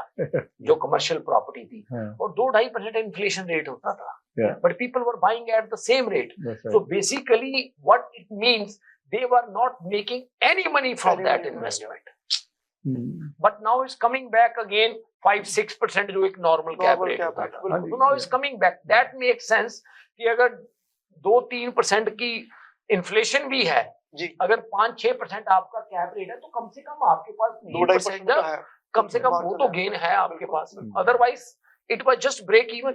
जो कमर्शियल प्रॉपर्टी थी, हाँ। और 2-2.5% इन्फ्लेशन रेट होता था, Yeah. but people were buying at the same rate. That's right. So basically, what it means, they were not making any money from that investment. But now it's coming back again 5-6% जो एक normal cap rate होता था. बिल्कुल So now it's coming back. That makes sense कि अगर 2-3% की इन्फ्लेशन भी है, जी अगर 5-6% आपका कैप रेट है, तो कम से कम आपके पास 2-2.5% 3% का है कम से कम वो तो गेन है आपके पास। Hmm. Otherwise it was just break even.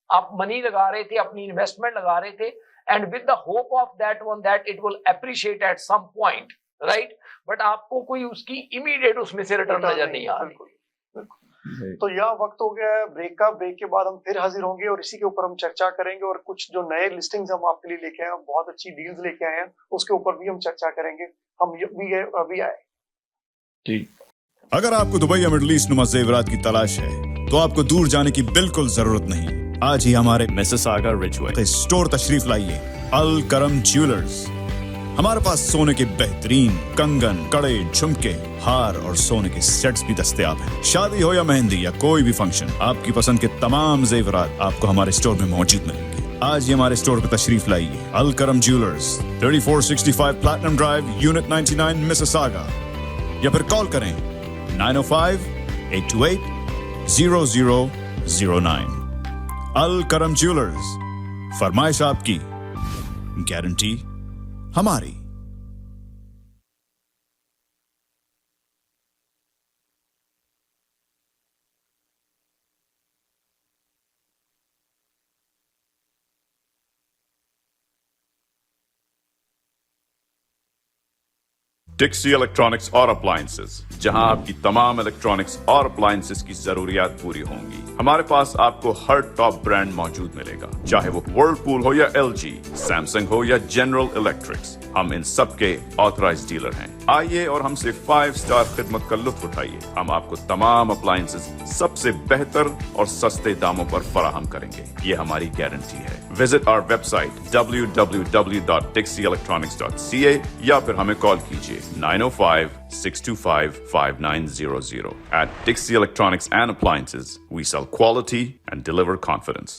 आप मनी लगा रहे थे, अपनी इन्वेस्टमेंट लगा रहे थे, and with the hope of that one that it will appreciate at some point, right? But आपको कोई उसकी इमीडिएट उसमें से रिटर्न नजर नहीं आ रही। Right. तो यह वक्त हो गया है ब्रेक का। ब्रेक के बाद हम फिर हाजिर होंगे और इसी के ऊपर हम चर्चा करेंगे और कुछ जो नए लिस्टिंग्स हम आपके लिए लेके आए हैं, बहुत अच्छी डील्स लेके आए हैं, उसके ऊपर भी हम चर्चा करेंगे। हम अभी आए। जी अगर आपको दुबई या मिडल ईस्ट नुमा जेवरात की तलाश है तो आपको दूर जाने की बिल्कुल जरूरत नहीं। आज ही हमारे मिसिसागा रिजवे स्टोर तशरीफ लाइए। अल करम ज्वेलर्स। हमारे पास सोने के बेहतरीन कंगन, कड़े, झुमके, हार और सोने के सेट्स भी दस्तयाब हैं। शादी हो या मेहंदी या कोई भी फंक्शन, आपकी पसंद के तमाम जेवरात आपको हमारे स्टोर में मौजूद मिलेंगे। आज ही हमारे स्टोर पर तशरीफ लाइए। अल करम jewellers, 3465 platinum drive, unit 99, Mississauga, या फिर कॉल करें 905-828-0009। अल करम ज्वेलर्स, फरमाइश आपकी, गारंटी हमारी। डिक्सी इलेक्ट्रॉनिक्स और अप्लायंसेस, जहां आपकी तमाम इलेक्ट्रॉनिक्स और अप्लायंसेस की जरूरियात पूरी होंगी। हमारे पास आपको हर टॉप ब्रांड मौजूद मिलेगा, चाहे वो वर्लपूल हो या LG, सैमसंग हो या जनरल इलेक्ट्रिक्स। हम इन सब के ऑथराइज्ड डीलर हैं। आइए और हमसे 5 स्टार खिदमत का लुत्फ उठाइए। हम आपको तमाम अप्लायंसेस सबसे बेहतर और सस्ते दामों पर फराहम करेंगे, ये हमारी गारंटी है। विजिट आवर वेबसाइट www.dixieelectronics.ca या फिर हमें कॉल कीजिए 905-625-5900. At Dixie Electronics and Appliances, we sell quality and deliver confidence.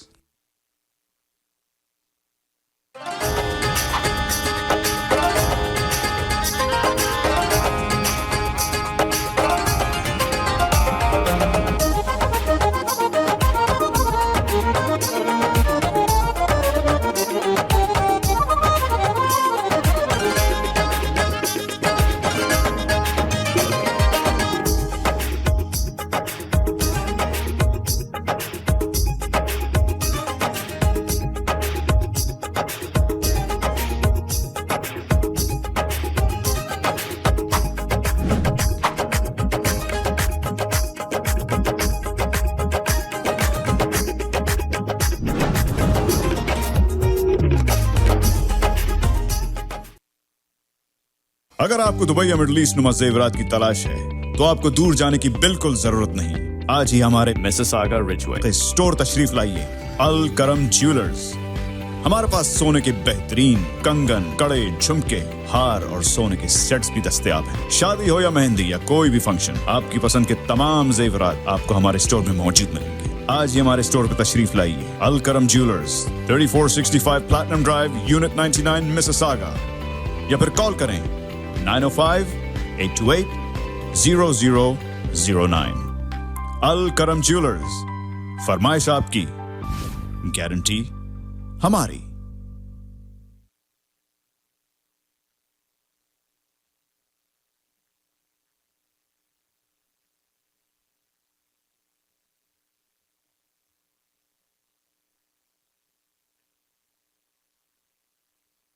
अगर आपको दुबई या मिडल ईस्ट नुमा जेवरात की तलाश है, तो आपको दूर जाने की बिल्कुल जरूरत नहीं। आज ही हमारे मिसिसागा रिजवे स्टोर तशरीफ लाइए। अल करम ज्वेलर्स। हमारे पास सोने के बेहतरीन कंगन, कड़े, झुमके, हार और सोने के सेट्स भी दस्तयाब हैं। शादी हो या मेहंदी या कोई भी फंक्शन, आपकी पसंद के तमाम जेवरात आपको हमारे स्टोर में मौजूद मिलेंगे। आज ही हमारे स्टोर पर तशरीफ लाइए। अल करम jewellers, 3465 platinum drive, unit 99, Mississauga. या फिर कॉल करें 905-828-0009। अल करम ज्वेलर्स, फरमाइश आपकी, गारंटी हमारी।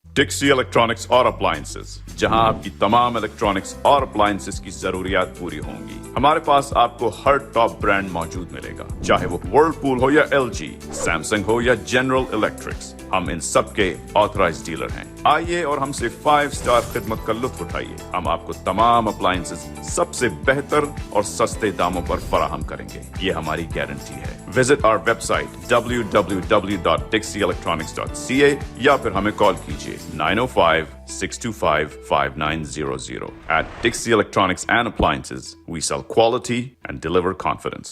डिक्सी इलेक्ट्रॉनिक्स और अप्लायंसेस, जहां आपकी तमाम इलेक्ट्रॉनिक्स और अप्लायंसेस की जरूरियात पूरी होंगी। हमारे पास आपको हर टॉप ब्रांड मौजूद मिलेगा, चाहे वो वर्लपूल हो या LG, सैमसंग हो या जनरल इलेक्ट्रिक्स। हम इन सब के ऑथराइज्ड डीलर हैं। आइए और हमसे 5 स्टार खिदमत का लुत्फ उठाइए। हम आपको तमाम अप्लायंसेस सबसे बेहतर और सस्ते दामों पर फराहम करेंगे, ये हमारी गारंटी है। विजिट आवर वेबसाइट www.dixieelectronics.ca या फिर हमें कॉल कीजिए 905-625-5900. At Dixie Electronics and Appliances, we sell quality and deliver confidence.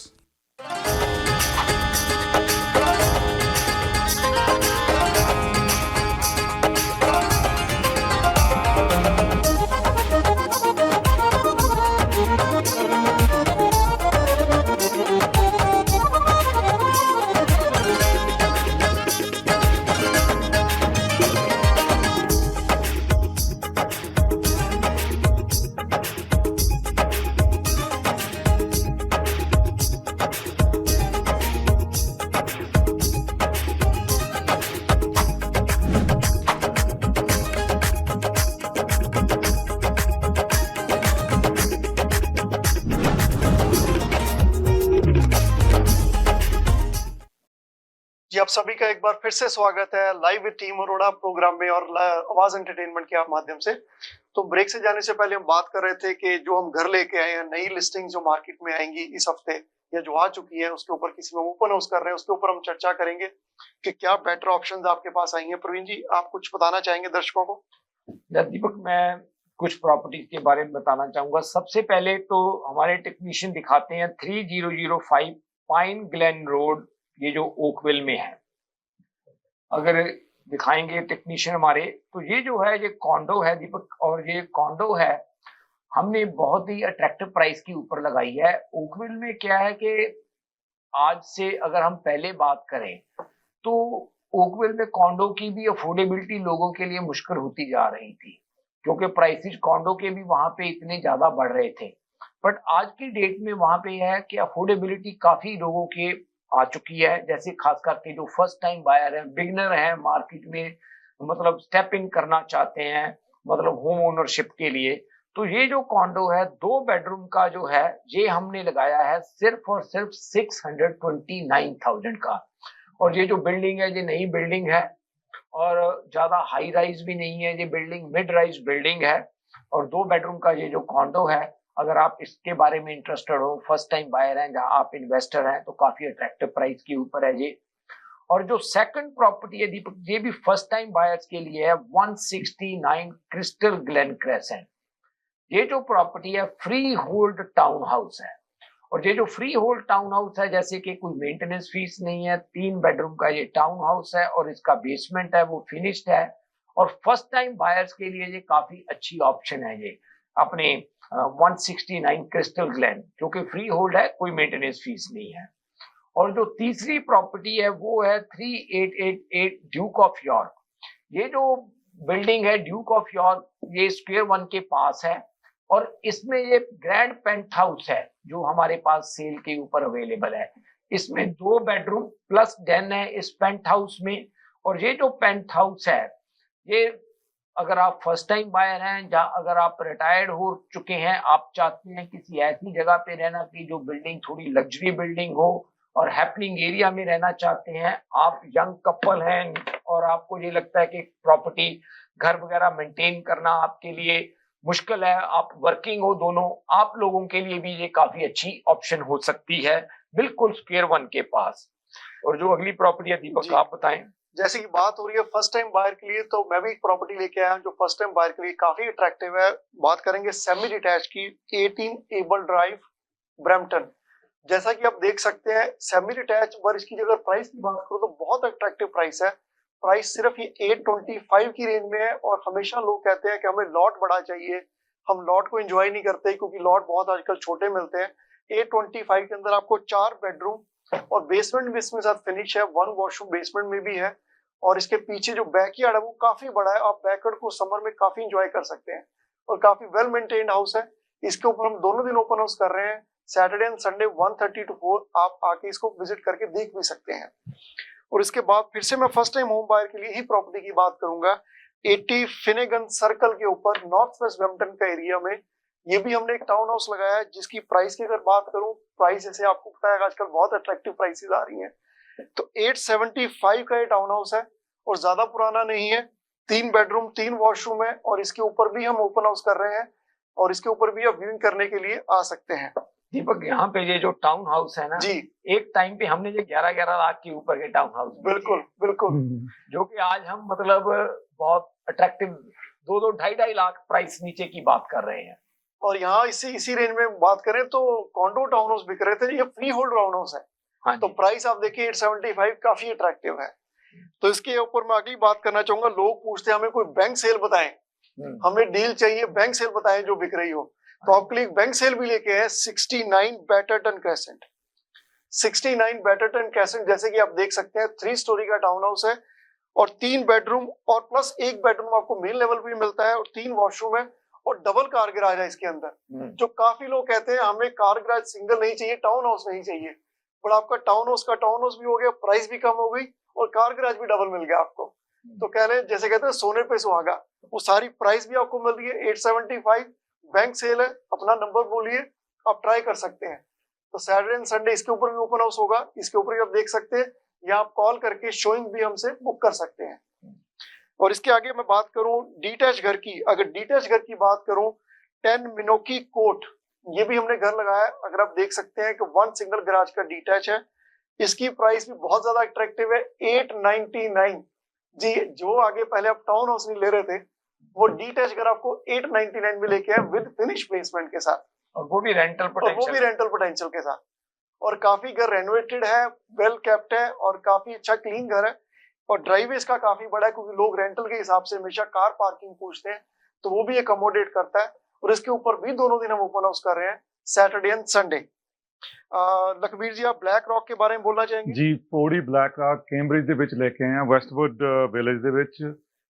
जी, आप सभी का एक बार फिर से स्वागत है live with team Arora program में और आवाज एंटरटेनमेंट के माध्यम से। तो ब्रेक से जाने से पहले हम बात कर रहे थे कि जो हम घर लेके आए हैं, नई लिस्टिंग जो मार्केट में आएंगी इस हफ्ते या जो आ चुकी है, उसके ऊपर किसी में ओपन हाउस कर रहे हैं, उसके ऊपर हम चर्चा करेंगे कि क्या बेटर ऑप्शंस आपके पास आई हैं। प्रवीण जी, आप कुछ बताना चाहेंगे दर्शकों को? दीपक, मैं कुछ प्रॉपर्टीज के बारे में बताना चाहूंगा। सबसे पहले तो हमारे टेक्नीशियन दिखाते हैं 3005 पाइन ग्लेन रोड, ये जो ओकविल में है। अगर दिखाएंगे टेक्नीशियन हमारे, तो ये जो है ये कॉन्डो है दीपक, और ये कॉन्डो है हमने बहुत ही अट्रैक्टिव प्राइस के ऊपर लगाई है। ओकविल में क्या है कि आज से अगर हम पहले बात करें तो ओकविल में कॉन्डो की भी अफोर्डेबिलिटी लोगों के लिए मुश्किल होती जा रही थी, क्योंकि प्राइसेस कॉन्डो के भी वहां पे इतने ज्यादा बढ़ रहे थे। बट आज की डेट में वहां पे है कि अफोर्डेबिलिटी काफी लोगों के आ चुकी है। जैसे खास करके जो फर्स्ट टाइम बायर है, बिगनर है मार्केट में, मतलब स्टेप इन करना चाहते हैं, मतलब होम ओनरशिप के लिए, तो ये जो कॉन्डो है 2 बेडरूम का जो है ये हमने लगाया है सिर्फ और सिर्फ 629,000 का। और ये जो बिल्डिंग है ये नई बिल्डिंग है और ज्यादा हाई राइज भी नहीं है, ये बिल्डिंग मिड राइज बिल्डिंग है। और 2 बेडरूम का ये जो कॉन्डो है, अगर आप इसके बारे में इंटरेस्टेड हो, फर्स्ट टाइम बायर हैं, जहां आप इन्वेस्टर हैं, तो काफी अट्रैक्टिव प्राइस के ऊपर है ये। और जो सेकंड प्रॉपर्टी है दीपक, ये भी फर्स्ट टाइम बायर्स के लिए है, 169 क्रिस्टल ग्लेन क्रेसेंट। ये जो प्रॉपर्टी है फ्री होल्ड टाउन हाउस है। और ये जो फ्री होल्ड टाउन हाउस है, जैसे कि कोई मेंटेनेंस फीस नहीं है, 3 बेडरूम का ये टाउन हाउस है और इसका बेसमेंट है वो फिनिश्ड है। और फर्स्ट टाइम बायर्स के लिए ये काफी अच्छी ऑप्शन है ये अपने 169 क्रिस्टल ग्लेन, जो कि फ्री होल्ड है, कोई मेंटेनेंस फीस नहीं है। और जो तीसरी प्रॉपर्टी है वो है 3888 ड्यूक ऑफ यॉर्क। ये जो बिल्डिंग है ड्यूक ऑफ यॉर्क, ये स्क्वायर 1 के पास है और इसमें ये ग्रैंड पेंट हाउस है जो हमारे पास सेल के ऊपर अवेलेबल है। इसमें 2 बेडरूम प्लस den है इस पेंट हाउस में। और ये जो पेंट हाउस है, ये अगर आप फर्स्ट टाइम बायर हैं, या अगर आप रिटायर्ड हो चुके हैं, आप चाहते हैं किसी ऐसी जगह पे रहना कि जो बिल्डिंग थोड़ी लग्जरी बिल्डिंग हो और हैपनिंग एरिया में रहना चाहते हैं, आप यंग कपल हैं और आपको ये लगता है कि प्रॉपर्टी घर वगैरह मेंटेन करना आपके लिए मुश्किल है, आप वर्किंग हो दोनों, आप लोगों के लिए भी ये काफी अच्छी ऑप्शन हो सकती है, बिल्कुल स्क्वायर 1 के पास। और जो अगली प्रॉपर्टी है दीपक आप बताएं। जैसे कि बात हो रही है फर्स्ट टाइम बायर के लिए, तो मैं भी एक प्रॉपर्टी लेके आया हूं जो फर्स्ट टाइम बायर के लिए काफी अट्रैक्टिव है। बात करेंगे सेमी डिटैच की, 18 एबल ड्राइव, ब्रैम्पटन। जैसा कि आप देख सकते हैं सेमी डिटैच, पर इसकी अगर प्राइस की बात करो तो बहुत अट्रैक्टिव प्राइस है। प्राइस सिर्फ ये 825 की रेंज में है। और हमेशा लोग कहते हैं कि हमें लॉट बड़ा चाहिए, हम लॉट को एंजॉय नहीं करते क्योंकि लॉट बहुत आजकल छोटे मिलते हैं। 825 के अंदर आपको 4 बेडरूम और बेसमेंट भी इसमें साथ फिनिश है, 1 वॉशरूम बेसमेंट में भी है। और इसके पीछे जो बैकयार्ड है वो काफी बड़ा है, आप बैकयार्ड को समर में काफी एंजॉय कर सकते हैं। और काफी वेल मेंटेन्ड हाउस है। इसके ऊपर हम दोनों दिन ओपन हाउस कर रहे हैं, सैटरडे एंड संडे 1:30 to 4। आप आके इसको विजिट करके देख भी सकते हैं। और इसके बाद फिर से मैं फर्स्ट टाइम होम बायर के लिए ही प्रॉपर्टी की बात करूंगा, 80 फिनेगन सर्कल के ऊपर नॉर्थ वेस्ट ब्रैम्पटन का एरिया में। ये भी हमने एक टाउन हाउस लगाया है जिसकी प्राइस की अगर बात करूं, प्राइस जैसे आपको पता है आजकल बहुत अट्रैक्टिव प्राइसेस आ रही हैं, तो 875 का ये टाउन हाउस है और ज्यादा पुराना नहीं है। 3 बेडरूम 3 वॉशरूम है और इसके ऊपर भी हम ओपन हाउस कर रहे हैं और इसके ऊपर भी आप व्यूइंग करने के लिए आ सकते हैं। दीपक, यहाँ पे ये जो टाउन हाउस है ना जी, एक टाइम पे हमने ये 11-11 लाख के ऊपर के टाउन हाउस, बिल्कुल बिल्कुल, जो कि आज हम मतलब बहुत अट्रैक्टिव 2-2, 2.5 लाख प्राइस नीचे की बात कर रहे हैं। और यहाँ इसी रेंज में बात करें तो कॉन्डो टाउन हाउस बिक रहे थे, ये फ्री होल्ड टाउन हाउस है। हाँ, तो प्राइस आप देखिए 875 काफी अट्रैक्टिव है। तो इसके ऊपर मैं अगली बात करना चाहूंगा, लोग पूछते हैं हमें कोई बैंक सेल बताएं, हमें डील चाहिए, बैंक सेल बताएं जो बिक रही हो। तो आपके लिए बैंक सेल भी लेके आए 69 बैटरटन क्रेसेंट। 69 बैटरटन क्रेसेंट, जैसे कि आप देख सकते हैं 3 स्टोरी का टाउन हाउस है और 3 बेडरूम और प्लस 1 बेडरूम आपको मेन लेवल भी मिलता है और 3 वॉशरूम है और डबल कार गैराज है इसके अंदर। जो काफी लोग कहते हैं हमें कार गैराज सिंगल नहीं चाहिए, टाउन हाउस नहीं चाहिए, पर आपका टाउन हाउस भी हो गया, प्राइस भी कम हो गई और कार गैराज भी डबल मिल गया आपको। तो कह रहे जैसे कहते हैं सोने पे सुहागा, वो सारी प्राइस भी आपको मिल रही है। 875 बैंक सेल है, अपना नंबर बोलिए, आप ट्राई कर सकते हैं। तो सैटरडे एंड संडे इसके ऊपर भी ओपन हाउस होगा, इसके ऊपर भी आप देख सकते हैं या आप कॉल करके शोइंग भी हमसे बुक कर सकते हैं। और इसके आगे मैं बात करूं डिटैच घर की, अगर डिटैच घर की बात करूं 10 मिनोकी कोर्ट, ये भी हमने घर लगाया है। अगर आप देख सकते हैं कि 1 सिंगल गैराज का डिटैच है, इसकी प्राइस भी बहुत ज्यादा अट्रैक्टिव है, 899। जी, जो आगे पहले आप टाउन हाउस नहीं ले रहे थे, वो डिटैच घर आपको 899 में लेके आए विद फिनिश बेसमेंट के साथ, और वो भी रेंटल पोटेंशियल के साथ। और काफी घर रेनोवेटेड है, वेल केप्ट है और काफी अच्छा क्लीन घर है। और ड्राइववे इसका काफी बड़ा है क्योंकि लोग रेंटल के हिसाब से हमेशा कार पार्किंग पूछते हैं, तो वो भी अकोमोडेट करता है। और इसके ऊपर भी दोनों दिन हम ओपन हाउस कर रहे हैं, सैटरडे एंड संडे। लखबीर जी, आप ब्लैक रॉक के बारे में बोलना चाहेंगे? जी, पौड़ी ब्लैक रॉक ਕੈਂਬਰਿਜ ਦੇ ਵਿੱਚ ਲੈ ਕੇ ਆਏ ਆ, ਵੈਸਟਵੁੱਡ ਵਿਲੇਜ ਦੇ ਵਿੱਚ,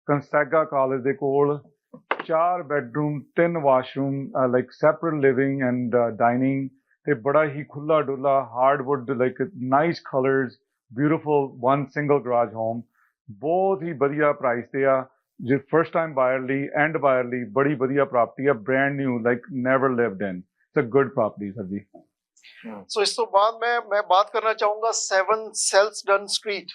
ਕੰਸੈਗਾ ਕਾਲਜ ਦੇ ਕੋਲ। 4 bedroom 3 washroom, like separate living and dining, ਤੇ ਬੜਾ ਹੀ ਖੁੱਲਾ ਡੁੱਲਾ hardwood, like nice colours, beautiful 1 single garage home. ਬਹੁਤ ਹੀ ਵਧੀਆ ਪ੍ਰਾਈਸ ਤੇ ਆ। ਜੇ ਫਰਸਟ ਟਾਈਮ ਐਂਡ ਬਾਇਰ ਲਈ ਬੜੀ ਵਧੀਆ ਪ੍ਰਾਪਰਟੀ ਹੈ, brand new, like never lived in, it's a good property sir ਜੀ। सो इस तो बाद मैं बात करना चाहूंगा 7 सेल्सडन स्ट्रीट।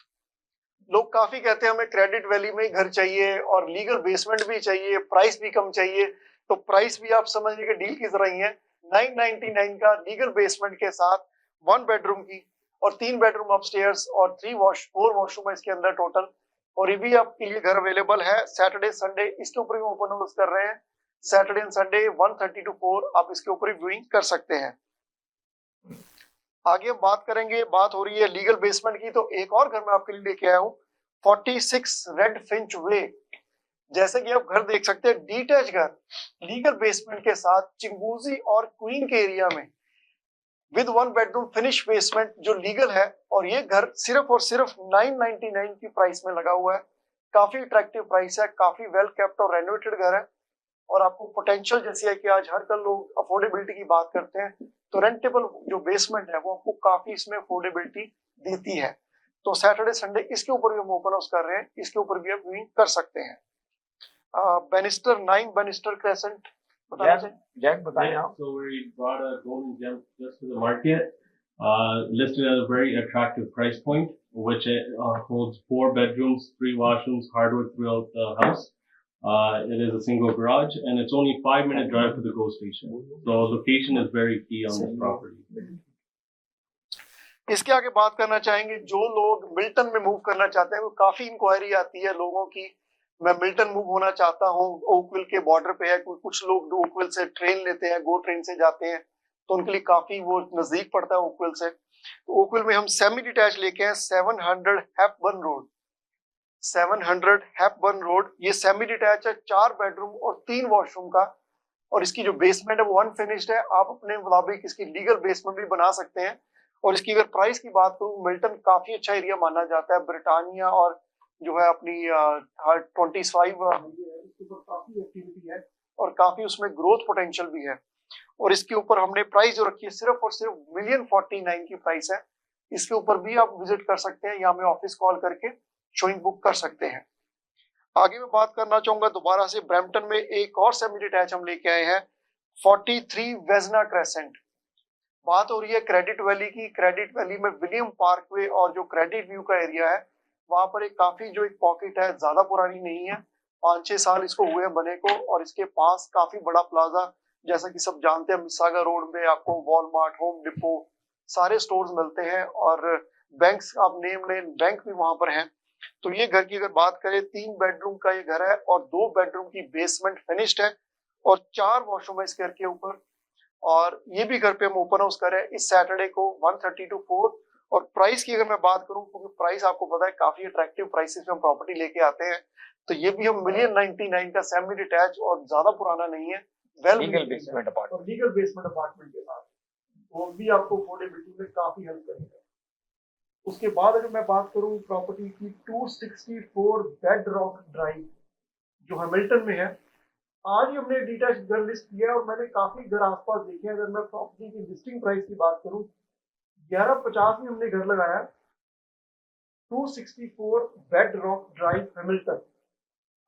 लोग काफी कहते हैं हमें क्रेडिट वैली में ही घर चाहिए और लीगल बेसमेंट भी चाहिए, प्राइस भी कम चाहिए। तो प्राइस भी आप समझिए कि डील की तरह ही है। 999 का लीगल बेसमेंट के साथ 1 बेडरूम की और 3 बेडरूम अपस्टेयर्स और 4 वॉशरूम है इसके अंदर टोटल। और ये भी आपके लिए घर अवेलेबल है सैटरडे संडे, इसके ऊपर भी ओपन हाउस कर रहे हैं। सैटरडे एंड संडे 1:30 to 4 आप इसके ऊपर व्यूइंग कर सकते हैं। आगे हम बात करेंगे, बात हो रही है लीगल बेसमेंट की, तो एक और घर मैं आपके लिए लेके आया हूँ 46 रेड फिंच वे। जैसे कि आप घर देख सकते हैं, डिटैच घर लीगल बेसमेंट के साथ चिंगूजी और क्वीन के एरिया में विद 1 बेडरूम फिनिश बेसमेंट जो लीगल है। और ये घर सिर्फ और सिर्फ 999 की प्राइस में लगा हुआ है। काफी अट्रैक्टिव प्राइस है, काफी वेल केप्ट और रेनोवेटेड घर है। और आपको पोटेंशियल जैसी है कि आज हर कल लोग अफोर्डेबिलिटी की बात करते हैं, तो रेंटेबल जो बेसमेंट है वो आपको काफी इसमें अफोर्डेबिलिटी देती है। तो सैटरडे संडे इसके ऊपर भी हम ओपन हाउस कर रहे हैं, इसके ऊपर भी आप व्यूइंग कर सकते हैं। बेनिस्टर 9 बेनिस्टर क्रेसेंट जैक बताएं आप। So we brought a golden gem just to the market, listed at a very attractive price point, which holds 4 bedrooms, 3 washrooms, hardwood throughout the house. It is a single garage and it's only 5-minute drive to the GO station. So location is very key on this property. इसके आगे बात करना चाहेंगे, जो लोग मिल्टन में मूव करना चाहते हैं, वो काफी इंक्वायरी आती है लोगों की, मैं मिल्टन मूव होना चाहता हूँ, ओकविल के बॉर्डर पे है। कुछ लोग ओकविल से ट्रेन लेते हैं, गो ट्रेन से जाते हैं, तो उनके लिए काफी वो नजदीक पड़ता है ओकविल से। तो ओकविल में हम सेमी डिटैच लेके हैं 700 हैपबर्न रोड। 700 हैपबर्न रोड ये सेमी डिटैच है, 4 बेडरूम और 3 वॉशरूम का। और इसकी जो बेसमेंट है वो अनफिनिश्ड है, आप अपने मुताबिक इसकी लीगल बेसमेंट भी बना सकते हैं। और इसकी अगर प्राइस की बात करूं, मिल्टन काफी अच्छा एरिया माना जाता है, ब्रिटानिया और जो है अपनी 25 इसके ऊपर काफी एक्टिविटी है और काफी उसमें ग्रोथ पोटेंशियल भी है। और इसके ऊपर हमने प्राइस जो रखी है सिर्फ और सिर्फ 1,49,000 की प्राइस है। इसके ऊपर भी आप विजिट कर सकते हैं या हमें ऑफिस कॉल करके शोइंग बुक कर सकते हैं। आगे मैं बात करना चाहूंगा दोबारा से, ब्रैम्पटन में एक और सेमी डिटैच हम लेके आए हैं 43 वेजना क्रेसेंट। बात हो रही है क्रेडिट वैली की। क्रेडिट वैली में विलियम पार्कवे और जो क्रेडिट व्यू का एरिया है वहां पर एक काफी जो एक पॉकेट है, ज्यादा पुरानी नहीं है, 5-6 साल इसको हुए बने को। और इसके पास काफी बड़ा प्लाजा, जैसा कि सब जानते हैं, मिसागा रोड में आपको वॉलमार्ट, होम डिपो सारे स्टोर्स मिलते हैं और बैंक्स, आप नेम लें, बैंक भी वहां पर हैं। तो ये घर की अगर बात करें, 3 बेडरूम का ये घर है और 2 बेडरूम की बेसमेंट फिनिश्ड है और 4 वॉशरूम है इस घर के ऊपर। और ये भी घर पे हम ओपन हाउस कर रहे हैं इस सैटरडे को 1:30 to 4। और प्राइस की अगर मैं बात करूं, क्योंकि प्राइस आपको पता है काफी अट्रैक्टिव प्राइसेस में हम प्रॉपर्टी लेके आते हैं, तो ये भी हम 1,99,000 का सेमी डिटैच और ज्यादा पुराना नहीं है, वेल लीगल बेसमेंट अपार्टमेंट, और लीगल बेसमेंट अपार्टमेंट के साथ वो भी आपको अफोर्डेबिलिटी में काफी हेल्प करेगा। उसके बाद अगर मैं बात करूं प्रॉपर्टी की 264 बेड रॉक ड्राइव जो हैमिल्टन में है, आज ही हमने डिटैच घर लिस्ट किया और मैंने काफी घर आसपास देखे हैं। अगर मैं प्रॉपर्टी की लिस्टिंग प्राइस की बात करूं, 1150 में हमने घर लगाया, 264 बेड रॉक ड्राइव हैमिल्टन।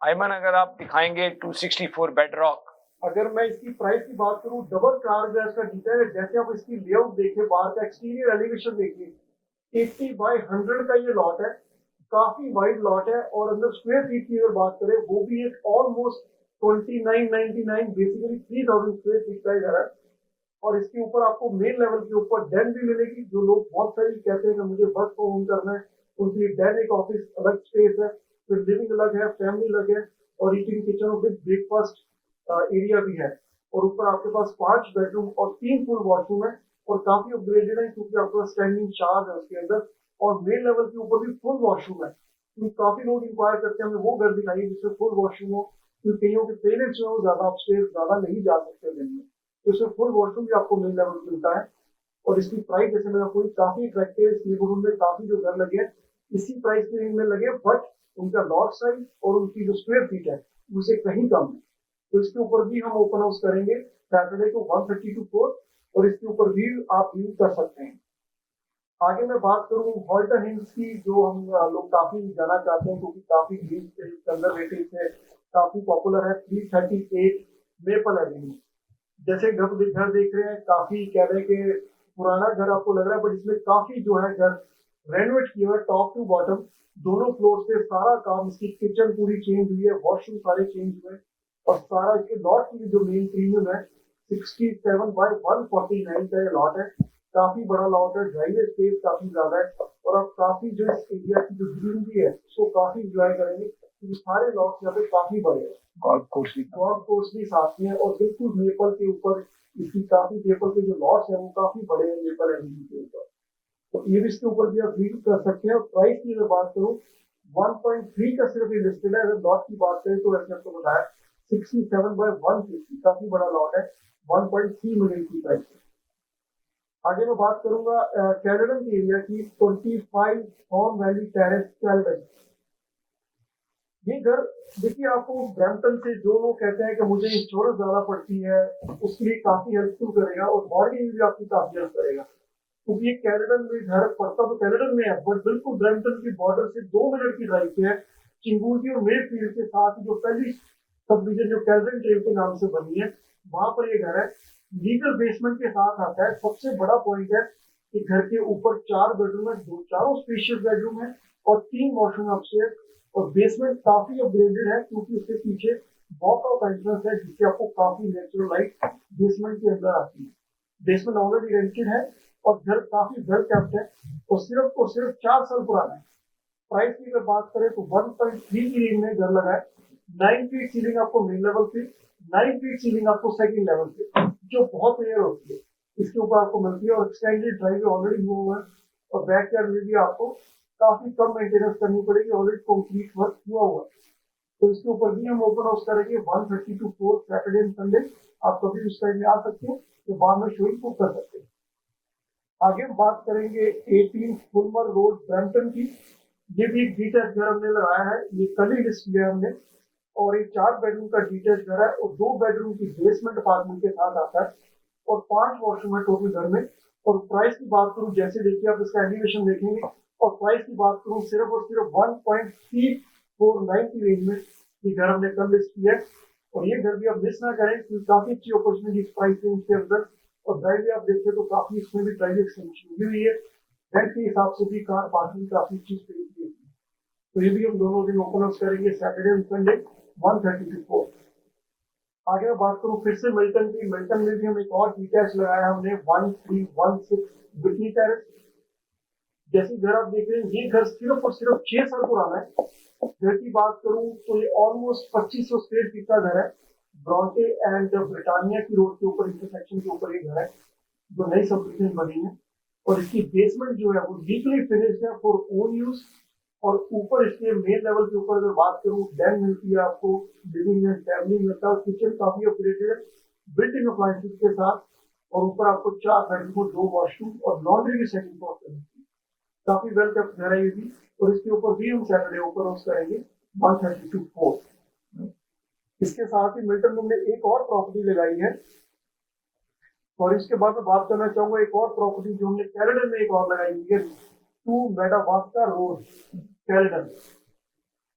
आयमन अगर आप दिखाएंगे 264 बेड रॉक, अगर मैं इसकी प्राइस की बात करूं, डबल कार गैस का डिटेल, जैसे आप इसकी लेआउट देखें, बाहर का एक्सटीरियर एलिवेशन देखिए, 80/100 का ये लॉट है, काफी वाइड लॉट है। और अंदर स्क्वायर फीट की अगर बात करें, वो भी एक ऑलमोस्ट 2999 बेसिकली 3000 स्क्वायर फीट का घर है। और इसके ऊपर आपको मेन लेवल के ऊपर डेन भी मिलेगी। जो लोग बहुत सारी कहते हैं कि मुझे वर्क फ्रॉम होम करना है, उनके लिए डेन एक ऑफिस अलग स्पेस है, फिर लिविंग अलग है, फैमिली अलग है और eating kitchen with breakfast area भी है। और ऊपर आपके पास 5 बेडरूम और 3 फुल वॉशरूम है और काफी अपग्रेडेड है क्योंकि आपके पास स्टैंडिंग शावर है उसके अंदर। और मेन लेवल के ऊपर भी फुल वॉशरूम है। काफी लोग इंक्वायर करते हैं हमें वो घर दिखाइए जिसमें फुल वॉशरूम हो, क्योंकि कईयों के पेरेंट्स जो है ज्यादा अपस्टेयर्स ज्यादा नहीं जा सकते दिन में, तो इसमें फुल वॉशरूम भी आपको मेन लेवल मिलता है। और इसकी प्राइस जैसे मैंने कोई काफी अट्रैक्टिव, इस नेबरहुड में काफी जो घर लगे इसी प्राइस की रेंज में लगे, बट उनका लॉट साइज और उनकी जो स्क्वायर फीट है उससे कहीं कम है। तो इसके ऊपर भी हम ओपन हाउस करेंगे सैटरडे को 1:30 to 4 और इसके ऊपर भी आप व्यू कर सकते हैं। आगे मैं बात करूँ हॉल्टन हिल्स की, जो हम लोग काफी जाना चाहते हैं क्योंकि काफी ग्रीन स्पेस कंजर्वेटिव है, काफी पॉपुलर है। 338 मेपल एवेन्यू। जैसे घर देख रहे हैं, काफी कह रहे हैं कि पुराना घर आपको लग रहा है, बट इसमें काफी जो है घर रेनोवेट किया हुआ है टॉप टू बॉटम, दोनों फ्लोर पे सारा काम। इसकी किचन पूरी चेंज हुई है, वॉशरूम सारे चेंज हुए, और सारा इसके लॉट की जो मेन प्रीमियम है 67/149 का ये लॉट है। काफी बड़ा लॉट है, ड्राइवे स्पेस काफी ज्यादा है, और आप काफी जो इस एरिया की जो ग्रीनरी है उसको काफी इंजॉय करेंगे, क्योंकि सारे लॉट यहाँ पे काफी बड़े हैं। गॉल्फ कोर्स भी साथ में है, और बिल्कुल मेपल के ऊपर इसकी काफी मेपल के जो लॉट्स हैं वो काफी बड़े हैं मेपल एवेन्यू के ऊपर। तो ये भी इसके ऊपर भी आप विजिट कर सकते हैं। और प्राइस की अगर बात करूँ 1.3 का सिर्फ ये लिस्टेड है। अगर लॉट की बात करें तो वैसे आपको बताया 67/150 काफी बड़ा लॉट है, 1.3 मिलियन की प्राइस। आगे मैं बात करूंगा कैलेडन के एरिया की, 25 हॉर्न वैली टेरेस कैलेडन। ये घर देखिए, आपको ब्रैम्पटन से जो लोग कहते हैं कि मुझे इंश्योरेंस ज्यादा पड़ती है, उसके लिए काफी हेल्पफुल करेगा, और मॉर्गेज भी आपकी काफी हेल्प करेगा, क्योंकि ये कैलेडन में घर पड़ता तो कैलेडन में है, बट बिल्कुल ब्रैम्पटन की बॉर्डर से 2 मिनट की ड्राइव पे है। चिंगूरगी और मेफील्ड के साथ जो पहली सब डिवीजन जो कैलेडन ट्रेल के नाम से बनी है, वहां पर ये घर है। लीगल बेसमेंट के साथ आता है। सबसे बड़ा पॉइंट है कि घर के ऊपर 4 बेडरूम है, चारों स्पेशियस बेडरूम है, और 3 वॉशरूम अपस्टेयर्स, और बेसमेंट काफी अपग्रेडेड है क्योंकि उसके पीछे वॉक आउट एंट्रेंस है, जिससे आपको काफी नेचुरल लाइट बेसमेंट के अंदर आती है। बेसमेंट ऑलरेडी रेंटेड है, और घर काफी वेल कैप्ट है, और सिर्फ 4 साल पुराना है। प्राइस की अगर बात करें तो 1.3 की रेंज में घर लगा है। 9 फीट सीलिंग आपको मेन लेवल पे, 9 फीट सीलिंग आपको सेकंड लेवल पे, जो बहुत रेयर होती है, इसके ऊपर आपको मिलती है। और एक्सटेंडेड ड्राइव ऑलरेडी हुआ हुआ है, और बैक यार्ड में भी आपको काफी कम मेंटेनेंस करनी पड़ेगी, ऑलरेडी कंक्रीट वर्क हुआ हुआ है। तो इसके ऊपर भी हम ओपन हाउस करेंगे 1:30 to 4 सैटरडे एंड संडे। आप कभी उस टाइम में आ सकते हैं, तो बाद में शोइंग बुक कर सकते हैं। आगे हम बात करेंगे 18 फुलमर रोड ब्रैम्पटन की। ये भी एक डिटैच घर हमने लगाया है, ये कल ही लिस्ट किया हमने, और ये 4 बेडरूम का डिटैच घर है, और 2 बेडरूम की बेसमेंट अपार्टमेंट के साथ आता है, और 5 वॉशरूम है टोटल घर में। और प्राइस की बात करूं, जैसे देखिए आप इसका एलिवेशन देखेंगे, और प्राइस की बात करूं सिर्फ और सिर्फ 1.349 की रेंज में ये घर हमने कल लिस्ट किया है। और ये घर भी आप मिस ना करें, क्योंकि काफी अच्छी अपॉर्चुनिटी प्राइस रेंज के अंदर। और ड्राइव भी आप देखते तो काफी इसमें भी ड्राइव एक्सटेंशन हुई हुई है, रेंट के हिसाब से भी कार पार्किंग काफी अच्छी स्पेस की है। तो ये भी हम दोनों दिन ओपन हाउस करेंगे सैटरडे एंड संडे 1:30 to 4। आगे मैं बात करूं फिर से मिल्टन की। मिल्टन में भी हम एक और डिटैच लगाया हमने 1316 बिटनी टेरेस। जैसे घर आप देख रहे हैं, ये घर सिर्फ और सिर्फ 6 साल पुराना है। घर की बात करूं तो ये ऑलमोस्ट 2500 स्क्वायर फीट का घर है। ब्रॉन्टे एंड ब्रिटानिया की रोड के ऊपर, इंटरसेक्शन के ऊपर ये घर है, जो नई सब डिवीजन बनी है। और इसकी बेसमेंट जो है वो डीपली फिनिश्ड है फॉर ओन यूज। और ऊपर इसके मेन लेवल के ऊपर अगर बात करूं, डैम मिलती है आपको, लिविंग में फैमिली मिलता है, किचन काफी अपग्रेडेड है बिल्ट इन अप्लायंसेस के साथ। और ऊपर आपको 4 बेडरूम, 2 वॉशरूम और लॉन्ड्री की सेकंड फ्लोर पे मिलती है। काफी वेल कैप्ट घर है ये भी। और इसके ऊपर भी हम सैटरडे ओपन हाउस करेंगे 1:30 to 4। इसके साथ ही मिल्टन में हमने एक और प्रॉपर्टी लगाई है, और इसके बाद मैं बात करना चाहूंगा एक और प्रॉपर्टी जो हमने कैलेडन में एक और लगाई हुई है, 2 मेडावास्का रोड कैलेडन।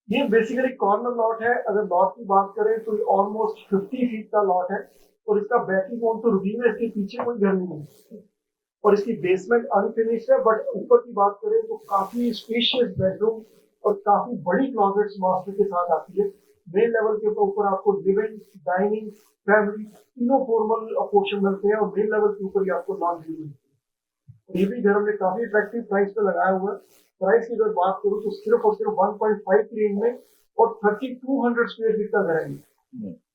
ये बेसिकली कॉर्नर लॉट है। अगर लॉट की बात करें तो ये ऑलमोस्ट 50 फीट का लॉट है, और इसका बैकिंग ऑन तो रुकी है, इसके पीछे कोई घर नहीं है, और इसकी बेसमेंट अनफिनिश्ड है। बट ऊपर की बात करें तो काफी स्पेशियस बेडरूम और काफी बड़ी क्लॉजेट्स मास्टर के साथ आती है। मेन लेवल के ऊपर आपको लिविंग, डाइनिंग, फैमिली तीनों फॉर्मल पोर्शन मिलते हैं, और मेन लेवल के ऊपर ही आपको लॉन्ड्री मिलती है। ये भी घर हमने काफी अट्रैक्टिव प्राइस पे लगाया हुआ है। प्राइस की अगर बात करूं तो सिर्फ और सिर्फ 1.5 की रेंज में, और 3200 स्क्वायर फीट का घर है।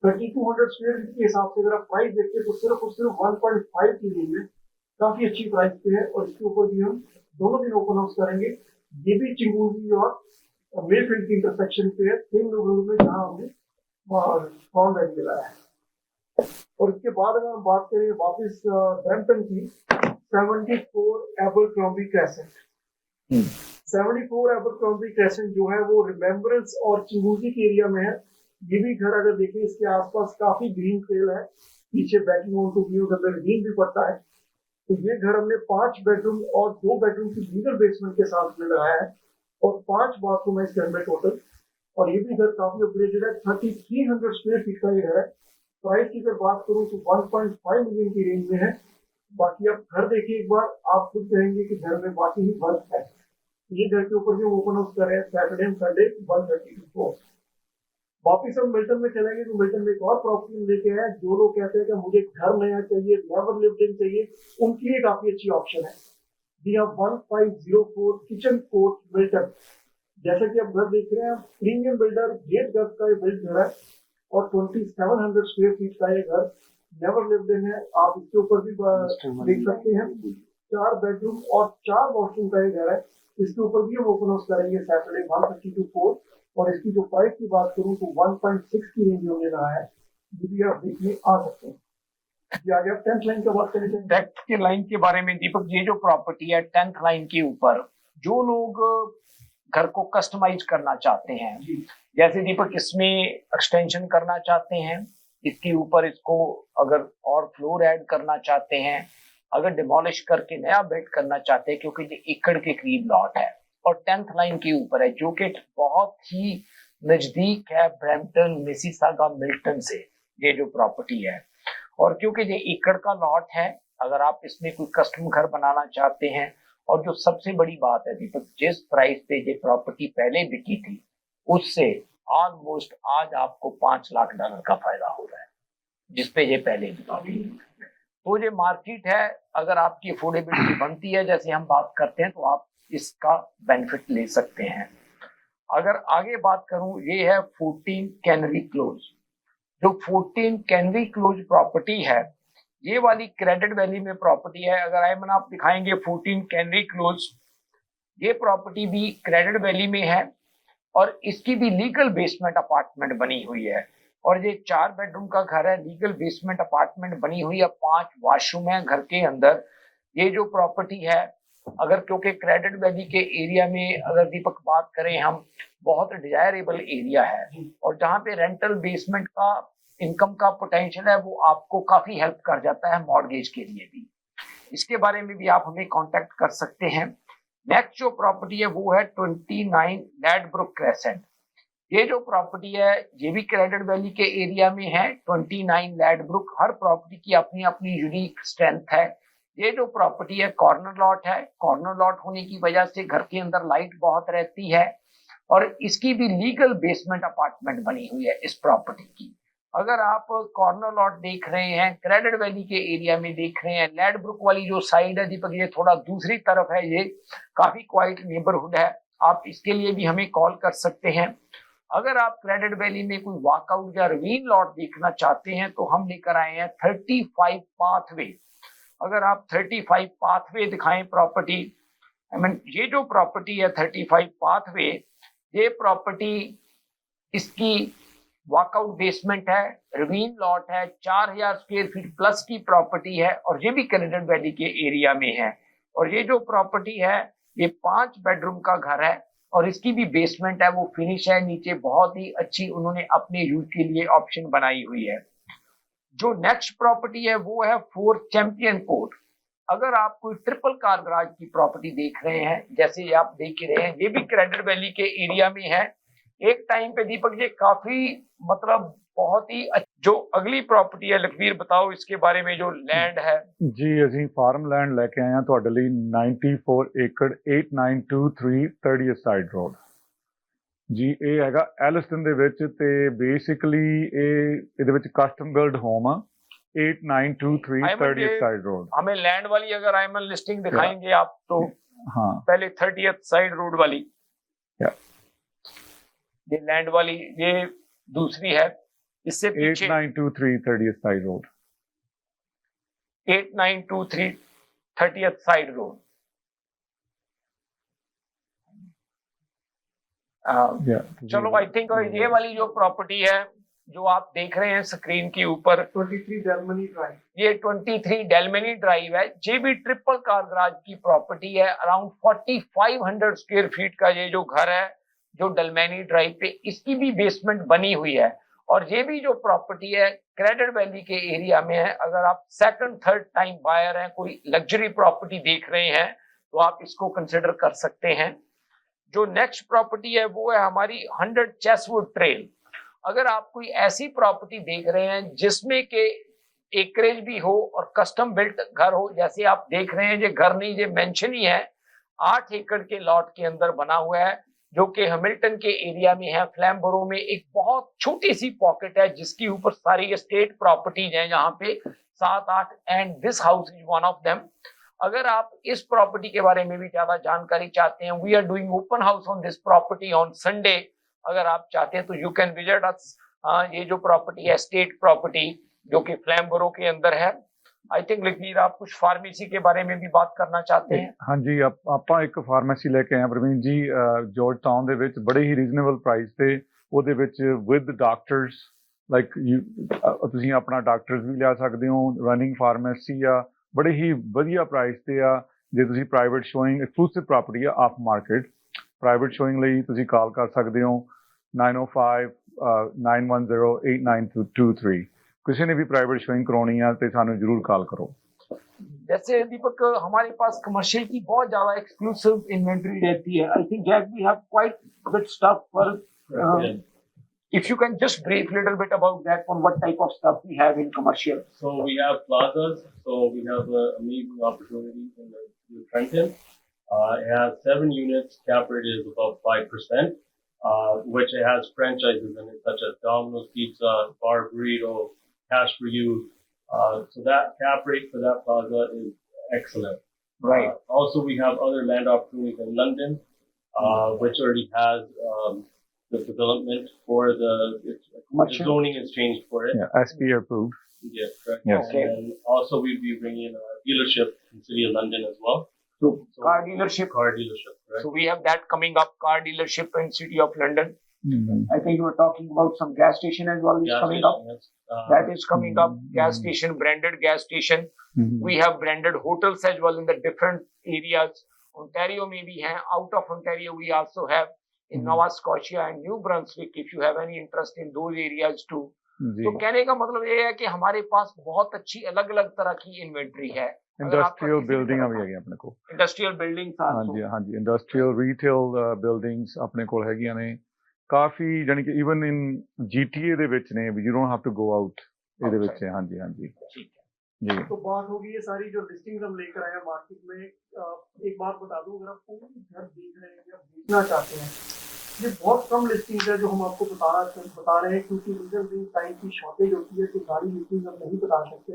3200 स्क्वायर फीट के हिसाब से अगर आप प्राइस देखते हैं तो सिर्फ और सिर्फ 1.5 की रेंज में काफी अच्छी प्राइस पे है। और इसके ऊपर भी हम दोनों दिन ओपन हाउस करेंगे। ये भी चिंगूरगी और मेफील्ड की इंटरसेक्शन पे है, सेम लोकेशन में जहां हमने फाउंड वैली लगाया है। और इसके बाद अगर हम बात करें वापस ब्रैम्पटन की, 74 एबरक्रॉम्बी क्रेसेंट। 74 एबरक्रॉम्बी क्रेसेंट जो है वो रिमेम्बरेंस और चिंगूरगी के एरिया में है। ये भी घर अगर देखें, इसके आसपास काफी ग्रीन ट्रेल है, पीछे बैकिंग ऑन टू व्यू, अंदर ग्रीन भी पड़ता है। तो ये घर हमने 5 बेडरूम और 2 बेडरूम की लीगल बेसमेंट के साथ में लगाया है और 5 बाथरूम है इस घर में टोटल। और ये भी घर काफी अपग्रेडेड है। 3300 स्क्वायर फीट का ये घर है। प्राइस की अगर बात करूं तो 1.5 मिलियन की रेंज में है। बाकी आप घर देखिए एक बार, आप खुद कहेंगे कि घर में बाकी ही वर्क है। ये घर के ऊपर जो ओपन हाउस कर रहे हैं सैटरडे एंड संडे 1:30 to 4। वापिस हम मिल्टन में चलेंगे तो मिल्टन में एक और प्रॉपर्टी लेके आए। जो लोग कहते हैं कि मुझे घर नया चाहिए, नेवर लिव्ड इन चाहिए, उनके लिए काफी अच्छी ऑप्शन है। जी हाँ, 1504 किचन कोर्ट मिल्टन। जैसा कि आप घर देख रहे हैं, प्रीमियम बिल्डर गेट घर का ये बिल्ड घर है और 2700 स्क्वायर फीट का ये घर नेवर लिव्ड इन है। आप इसके ऊपर भी देख सकते हैं। 4 बेडरूम और 4 वॉशरूम का ये घर है। इसके ऊपर भी हम ओपन हाउस करेंगे सैटरडे 1:30 to 4। और इसकी जो प्राइस की बात करूं तो 1.6 की रेंज में रहा है। ये भी आप देखने आ सकते हैं। जी आगे आप 10th लाइन की बात करें। 10th के लाइन के बारे में दीपक, ये जो प्रॉपर्टी है 10th लाइन के ऊपर, जो लोग घर को कस्टमाइज करना चाहते हैं, जैसे दीपक इसमें एक्सटेंशन करना चाहते हैं, इसके ऊपर इसको अगर और फ्लोर ऐड करना चाहते हैं, अगर डिमोलिश करके नया बिल्ड करना चाहते हैं, क्योंकि ये एकड़ के करीब लॉट है और 10th लाइन के ऊपर है, जो कि बहुत ही नजदीक है ब्रैम्पटन, मिसिसागा, मिल्टन से ये जो प्रॉपर्टी है। और क्योंकि ये एकड़ का लॉट है, अगर आप इसमें कोई कस्टम घर बनाना चाहते हैं, और जो सबसे बड़ी बात है दीपक, जिस प्राइस पे ये प्रॉपर्टी पहले बिकी थी उससे ऑलमोस्ट आज आपको $5 लाख का फायदा हो रहा है जिसपे ये पहले बिकी थी। तो ये मार्केट है, अगर आपकी अफोर्डेबिलिटी बनती है जैसे हम बात करते हैं, तो आप इसका बेनिफिट ले सकते हैं। अगर आगे बात करूं, ये है 14 कैनरी क्लोज। जो 14 कैनरी क्लोज प्रॉपर्टी है, ये वाली क्रेडिट वैली में प्रॉपर्टी है। अगर आयमन आप दिखाएंगे 14 कैनरी क्लोज, ये प्रॉपर्टी भी क्रेडिट वैली में है और इसकी भी लीगल बेसमेंट अपार्टमेंट बनी हुई है। और ये 4 बेडरूम का घर है, लीगल बेसमेंट अपार्टमेंट बनी हुई है, 5 वॉशरूम है घर के अंदर। ये जो प्रॉपर्टी है, अगर क्योंकि क्रेडिट वैली के एरिया में अगर दीपक बात करें हम, बहुत डिजायरेबल एरिया है और जहाँ पे रेंटल बेसमेंट का इनकम का पोटेंशियल है, वो आपको काफी हेल्प कर जाता है मॉर्गेज के लिए भी। इसके बारे में भी आप हमें कांटेक्ट कर सकते हैं। नेक्स्ट जो प्रॉपर्टी है वो है 29 लैडब्रुक क्रेसेंट। ये जो प्रॉपर्टी है ये भी क्रेडिट वैली के एरिया में है, 29 लैडब्रुक। हर प्रॉपर्टी की अपनी अपनी यूनिक स्ट्रेंथ है। ये जो प्रॉपर्टी है कॉर्नर लॉट है। कॉर्नर लॉट होने की वजह से घर के अंदर लाइट बहुत रहती है और इसकी भी लीगल बेसमेंट अपार्टमेंट बनी हुई है इस प्रॉपर्टी की। अगर आप कॉर्नर लॉट देख रहे हैं, क्रेडिट वैली के एरिया में देख रहे हैं, लैडब्रुक वाली जो साइड है दीपक, ये थोड़ा दूसरी तरफ है, ये काफी क्वाइट नेबरहुड है, आप इसके लिए भी हमें कॉल कर सकते हैं। अगर आप क्रेडिट वैली में कोई वॉकआउट या रवीन लॉट देखना चाहते हैं तो हम लेकर आए हैं 35 पाथवे। अगर आप 35 पाथवे दिखाएं प्रॉपर्टी, ये जो प्रॉपर्टी है 35 पाथवे, ये प्रॉपर्टी इसकी वॉकआउट बेसमेंट है, रवीन लॉट है, 4000 स्क्वायर फीट प्लस की प्रॉपर्टी है और ये भी क्रेडिट वैली के एरिया में है। और ये जो प्रॉपर्टी है ये 5 बेडरूम का घर है और इसकी भी बेसमेंट है, वो फिनिश है, नीचे बहुत ही अच्छी उन्होंने अपने यूज के लिए ऑप्शन बनाई हुई है। जो नेक्स्ट प्रॉपर्टी है वो है 4 चैंपियन कोर्ट। अगर आप कोई ट्रिपल कार गराज की प्रॉपर्टी देख रहे हैं, जैसे आप देख रहे हैं, ये भी क्रेडिट वैली के एरिया में है। एक टाइम पे दीपक ये काफी मतलब बहुत ही जो अगली प्रॉपर्टी है, लखवीर बताओ इसके बारे में, जो लैंड है। जी ਅਸੀਂ ਫਾਰਮ ਲੈਂਡ ਲੈ ਕੇ ਆਏ ਹਾਂ ਤੁਹਾਡੇ ਲਈ 94 ਏਕੜ 8923 30th ਸਾਈਡ ਰੋਡ। ਜੀ ਇਹ ਹੈਗਾ ਐਲਸਟਨ ਦੇ ਵਿੱਚ ਤੇ ਬੇਸਿਕਲੀ ਇਹਦੇ ਵਿੱਚ ਕਸਟਮ ਬਿਲਡ ਹੋਮ ਆ 8923 30th साइड रोड। हमें लैंड वाली अगर आईएमएल लिस्टिंग दिखाएंगे आप तो हाँ, पहले 30th साइड रोड वाली, ये लैंड वाली, ये दूसरी है, इससे पीछे 8923 30th side road, 8923 30th side road. चलो आई थिंक ये वाली जो प्रॉपर्टी है जो आप देख रहे हैं स्क्रीन के ऊपर, 23 डेलमनी ड्राइव, ये 23 डेलमनी ड्राइव है। ये भी ट्रिपल कार गराज की प्रॉपर्टी है। अराउंड 4500 स्क्वायर फीट का ये जो घर है जो डेलमनी ड्राइव पे, इसकी भी बेसमेंट बनी हुई है और ये भी जो प्रॉपर्टी है क्रेडिट वैली के एरिया में है। अगर आप सेकंड थर्ड टाइम बायर हैं, कोई लग्जरी प्रॉपर्टी देख रहे हैं, तो आप इसको कंसिडर कर सकते हैं। जो नेक्स्ट प्रॉपर्टी है वो है हमारी 100 चेसवुड ट्रेल। अगर आप कोई ऐसी प्रॉपर्टी देख रहे हैं जिसमें के एकरेज भी हो और कस्टम बिल्ट घर हो, जैसे आप देख रहे हैं, ये घर नहीं, ये मेंशन ही है, 8 एकड़ के लॉट के अंदर बना हुआ है, जो कि हैमिल्टन के एरिया में है। फ्लैम्बरो में एक बहुत छोटी सी पॉकेट है जिसके ऊपर सारी एस्टेट प्रॉपर्टीज हैं, यहाँ पे 7-8, and this house is one of them. अगर आप इस प्रॉपर्टी के बारे में भी ज्यादा जानकारी चाहते हैं, we are doing open house on this property on Sunday. अगर आप चाहते हैं तो यू कैन विजिट अस। ये जो प्रॉपर्टी है स्टेट प्रॉपर्टी जो कि फ्लैम्बरो के अंदर है। आई थिंक लखवीर आप कुछ फार्मेसी के बारे में भी बात करना चाहते हैं। हाँ जी, ਆਪਾਂ ਇੱਕ ਫਾਰਮੇਸੀ ਲੈ ਕੇ ਆਏ ਪ੍ਰਵੀਨ ਜੀ ਜਾਰਜ ਟਾਊਨ ਦੇ ਵਿੱਚ ਬੜੇ ਹੀ ਰੀਜ਼ਨੇਬਲ ਪ੍ਰਾਈਸ ਤੇ ਉਹਦੇ ਵਿੱਚ ਵਿਦ ਡਾਕਟਰਸ ਲਾਈਕ ਤੁਸੀਂ ਆਪਣਾ ਡਾਕਟਰਸ ਵੀ ਲਿਆ ਸਕਦੇ ਹੋ। ਰਨਿੰਗ ਫਾਰਮੇਸੀ ਆ, ਬੜੇ ਹੀ ਵਧੀਆ ਪ੍ਰਾਈਸ ਤੇ ਆ। ਜੇ ਤੁਸੀਂ ਪ੍ਰਾਈਵੇਟ ਸ਼ੋਇੰਗ ਐਕਸਕਲੂਸਿਵ ਪ੍ਰੋਪਰਟੀ ਆ ਆਫ ਮਾਰਕੀਟ, ਪ੍ਰਾਈਵੇਟ ਸ਼ੋਇੰਗ ਲਈ ਤੁਸੀਂ ਕਾਲ ਕਰ ਸਕਦੇ ਹੋ 9059108923। किसी ने भी प्राइवेट शोइंग करानी है तो सानू जरूर कॉल करो। जैसे दीपक हमारे पास कमर्शियल की बहुत ज्यादा एक्सक्लूसिव इन्वेंटरी रहती है। I think Jack we have quite good stuff for if you can just brief little bit about that, on what type of stuff we have in commercial. So we have plazas. So we have amazing opportunities in the Trenton. It has 7 units. Cap rate is about 5%, which it has franchises in it such as Domino's Pizza, Bar Burrito, Cash for You. So that cap rate for that plaza is excellent. Right. Also, we have other land opportunities in London, which already has the development for the zoning is changed for it. Yeah, SP approved. Yeah, correct. Yes. Okay. And also we'll be bringing a dealership in City of London as well. So car dealership. Car dealership, correct. So we have that coming up, car dealership in City of London. Mm-hmm. I think you were talking about some gas station as well is Gas coming station, up. yes. That is coming up. Gas station, branded gas station. Mm-hmm. We have branded hotels as well in the different areas. Ontario में भी हैं. Out of Ontario, we also have in Nova Scotia and New Brunswick, if you have any interest in those areas too. तो कहने का मतलब ये है कि हमारे पास बहुत अच्छी अलग अलग तरह की इन्वेंट्री है। इंडस्ट्रियल बिल्डिंग भी है अपने को। इंडस्ट्रियल बिल्डिंग्स हाँ जी, इंडस्ट्रियल रिटेल बिल्डिंग्स अपने को हैगियां ने काफी, यानी कि इवन इन GTA ਦੇ ਵਿੱਚ ਨੇ, you don't have to go out ਇਹਦੇ ਵਿੱਚ। हाँ जी ठीक है जी। तो बात होगी ये सारी जो लिस्टिंग्स हम लेकर आए हैं मार्केट में। एक बात बता दूं, अगर आप कोई भी घर देख रहे हैं या बेचना चाहते हैं, ये बहुत कम लिस्टिंग्स है जो हम आपको बता रहे हैं, क्योंकि रीजन टाइम की शॉर्टेज होती है तो सारी लिस्टिंग्स हम नहीं बता सकते।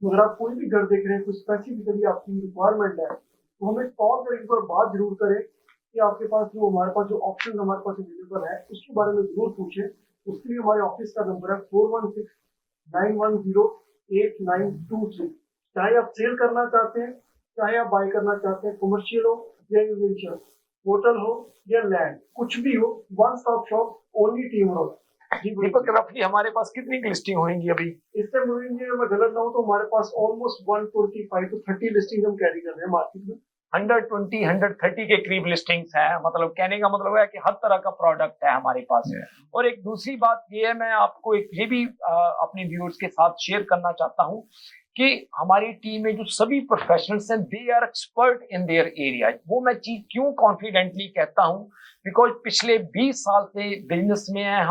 अगर आप कोई भी घर देख रहे हैं, कुछ स्पेसिफिकली आपकी रिक्वायरमेंट है, तो हमें कॉल कर एक बार बात जरूर करें कि आपके पास जो हमारे पास जो ऑप्शन हमारे पास अवेलेबल है उसके बारे में जरूर पूछें। उसके लिए हमारे ऑफिस का नंबर है 4169108923। चाहे आप सेल करना चाहते हैं, चाहे आप बाय करना चाहते हैं, कमर्शियल हो या रेजिडेंशियल, होटल हो या लैंड, कुछ भी हो, one stop shop, only team road. Deepak रफली हमारे पास कितनी लिस्टिंग होंगी अभी? इससे मुझे मैं गलत ना हूं तो हमारे पास ऑलमोस्ट 125 to 30 लिस्टिंग हम कैरी कर रहे हैं मार्केट में। 120, 130 के करीब लिस्टिंग्स हैं। मतलब कहने का मतलब है कि हर तरह का प्रोडक्ट है हमारे पास। और एक दूसरी बात ये है, मैं आपको एक ये भी अपने व्यूअर्स के साथ शेयर करना चाहता हूँ कि हमारी टीम में जो सभी प्रोफेशनल्स हैं, they are expert in their area. वो मैं चीज क्यों कॉन्फिडेंटली कहता हूँ, बिकॉज पिछले 20 साल से बिजनेस में है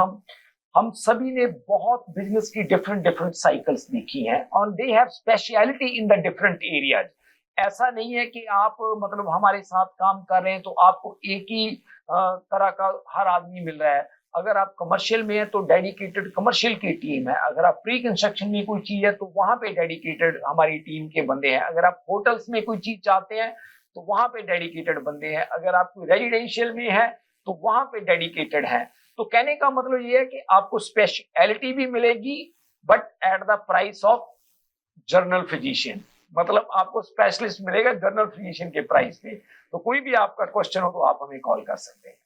हम सभी ने बहुत बिजनेस की डिफरेंट साइकिल्स देखी हैं, और they have speciality in the different areas. ऐसा नहीं है कि आप मतलब हमारे साथ काम कर रहे हैं तो आपको एक ही तरह का हर आदमी मिल रहा है। अगर आप कमर्शियल में है तो डेडिकेटेड कमर्शियल की टीम है। अगर आप प्री कंस्ट्रक्शन में कोई चीज है तो वहां पे डेडिकेटेड हमारी टीम के बंदे हैं। अगर आप होटल्स में कोई चीज चाहते हैं तो वहां पे डेडिकेटेड बंदे हैं। अगर आप कोई रेजिडेंशियल में है तो वहां पे डेडिकेटेड है। तो कहने का मतलब ये है कि आपको स्पेशलिटी भी मिलेगी, but at the price of journal physician. मतलब आपको स्पेशलिस्ट मिलेगा जर्नल फिजिशियन के प्राइस पे। तो कोई भी आपका क्वेश्चन हो तो आप हमें कॉल कर सकते हैं।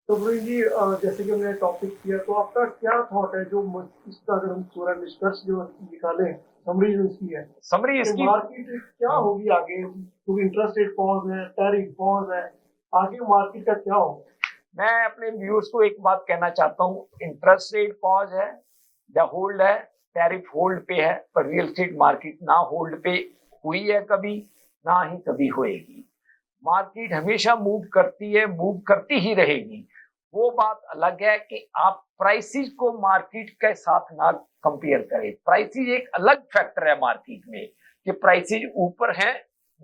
तो प्रवीण जी, जैसे कि हमने टॉपिक किया, तो आपका क्या थॉट है जो इसका अगर हम पूरा निष्कर्ष जो निकालें, समरी जो इसकी है, समरी इसकी मार्केट क्या होगी आगे, क्योंकि इंटरेस्ट रेट पॉज है, टैरिफ पॉज है, आगे मार्केट का क्या होगा? मैं अपने व्यूअर्स को एक बात कहना चाहता हूँ, इंटरेस्ट रेट पॉज है या होल्ड है, टैरिफ होल्ड पे है, पर रियल एस्टेट मार्केट ना होल्ड पे हुई है कभी, ना ही कभी होएगी। मार्केट हमेशा मूव करती है, मूव करती ही रहेगी। वो बात अलग है कि आप प्राइसेस को मार्केट के साथ ना कंपेयर करें। प्राइसेस एक अलग फैक्टर है मार्केट में कि प्राइसेस ऊपर हैं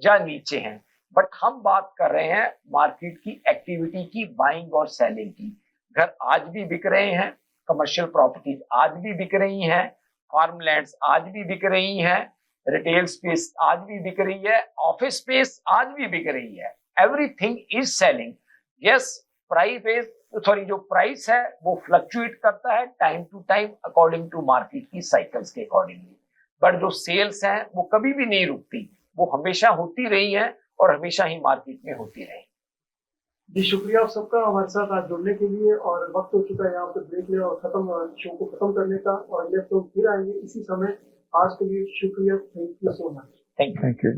या नीचे हैं, बट हम बात कर रहे हैं मार्केट की एक्टिविटी की, बाइंग और सेलिंग की। घर आज भी बिक रहे हैं, कमर्शियल प्रॉपर्टीज आज भी बिक रही हैं, फार्मलैंड्स आज भी बिक रही हैं, रिटेल स्पेस आज भी बिक रही है, ऑफिस स्पेस आज भी बिक रही है। Everything is selling. यस, जो प्राइस है वो फ्लक्चुएट करता है time to time according to market की साइकिल्स के अकॉर्डिंगली, बट जो सेल्स हैं वो कभी भी नहीं रुकती, वो हमेशा होती रही हैं और हमेशा ही मार्केट में होती रही। जी शुक्रिया आप सबका हमारे साथ आज जुड़ने के लिए। और वक्त हो चुका है यहाँ पे ब्रेक ले और शो को खत्म करने का, और नेक्स्ट फिर आएंगे इसी समय। आज के लिए शुक्रिया, thank you so much. Thank you.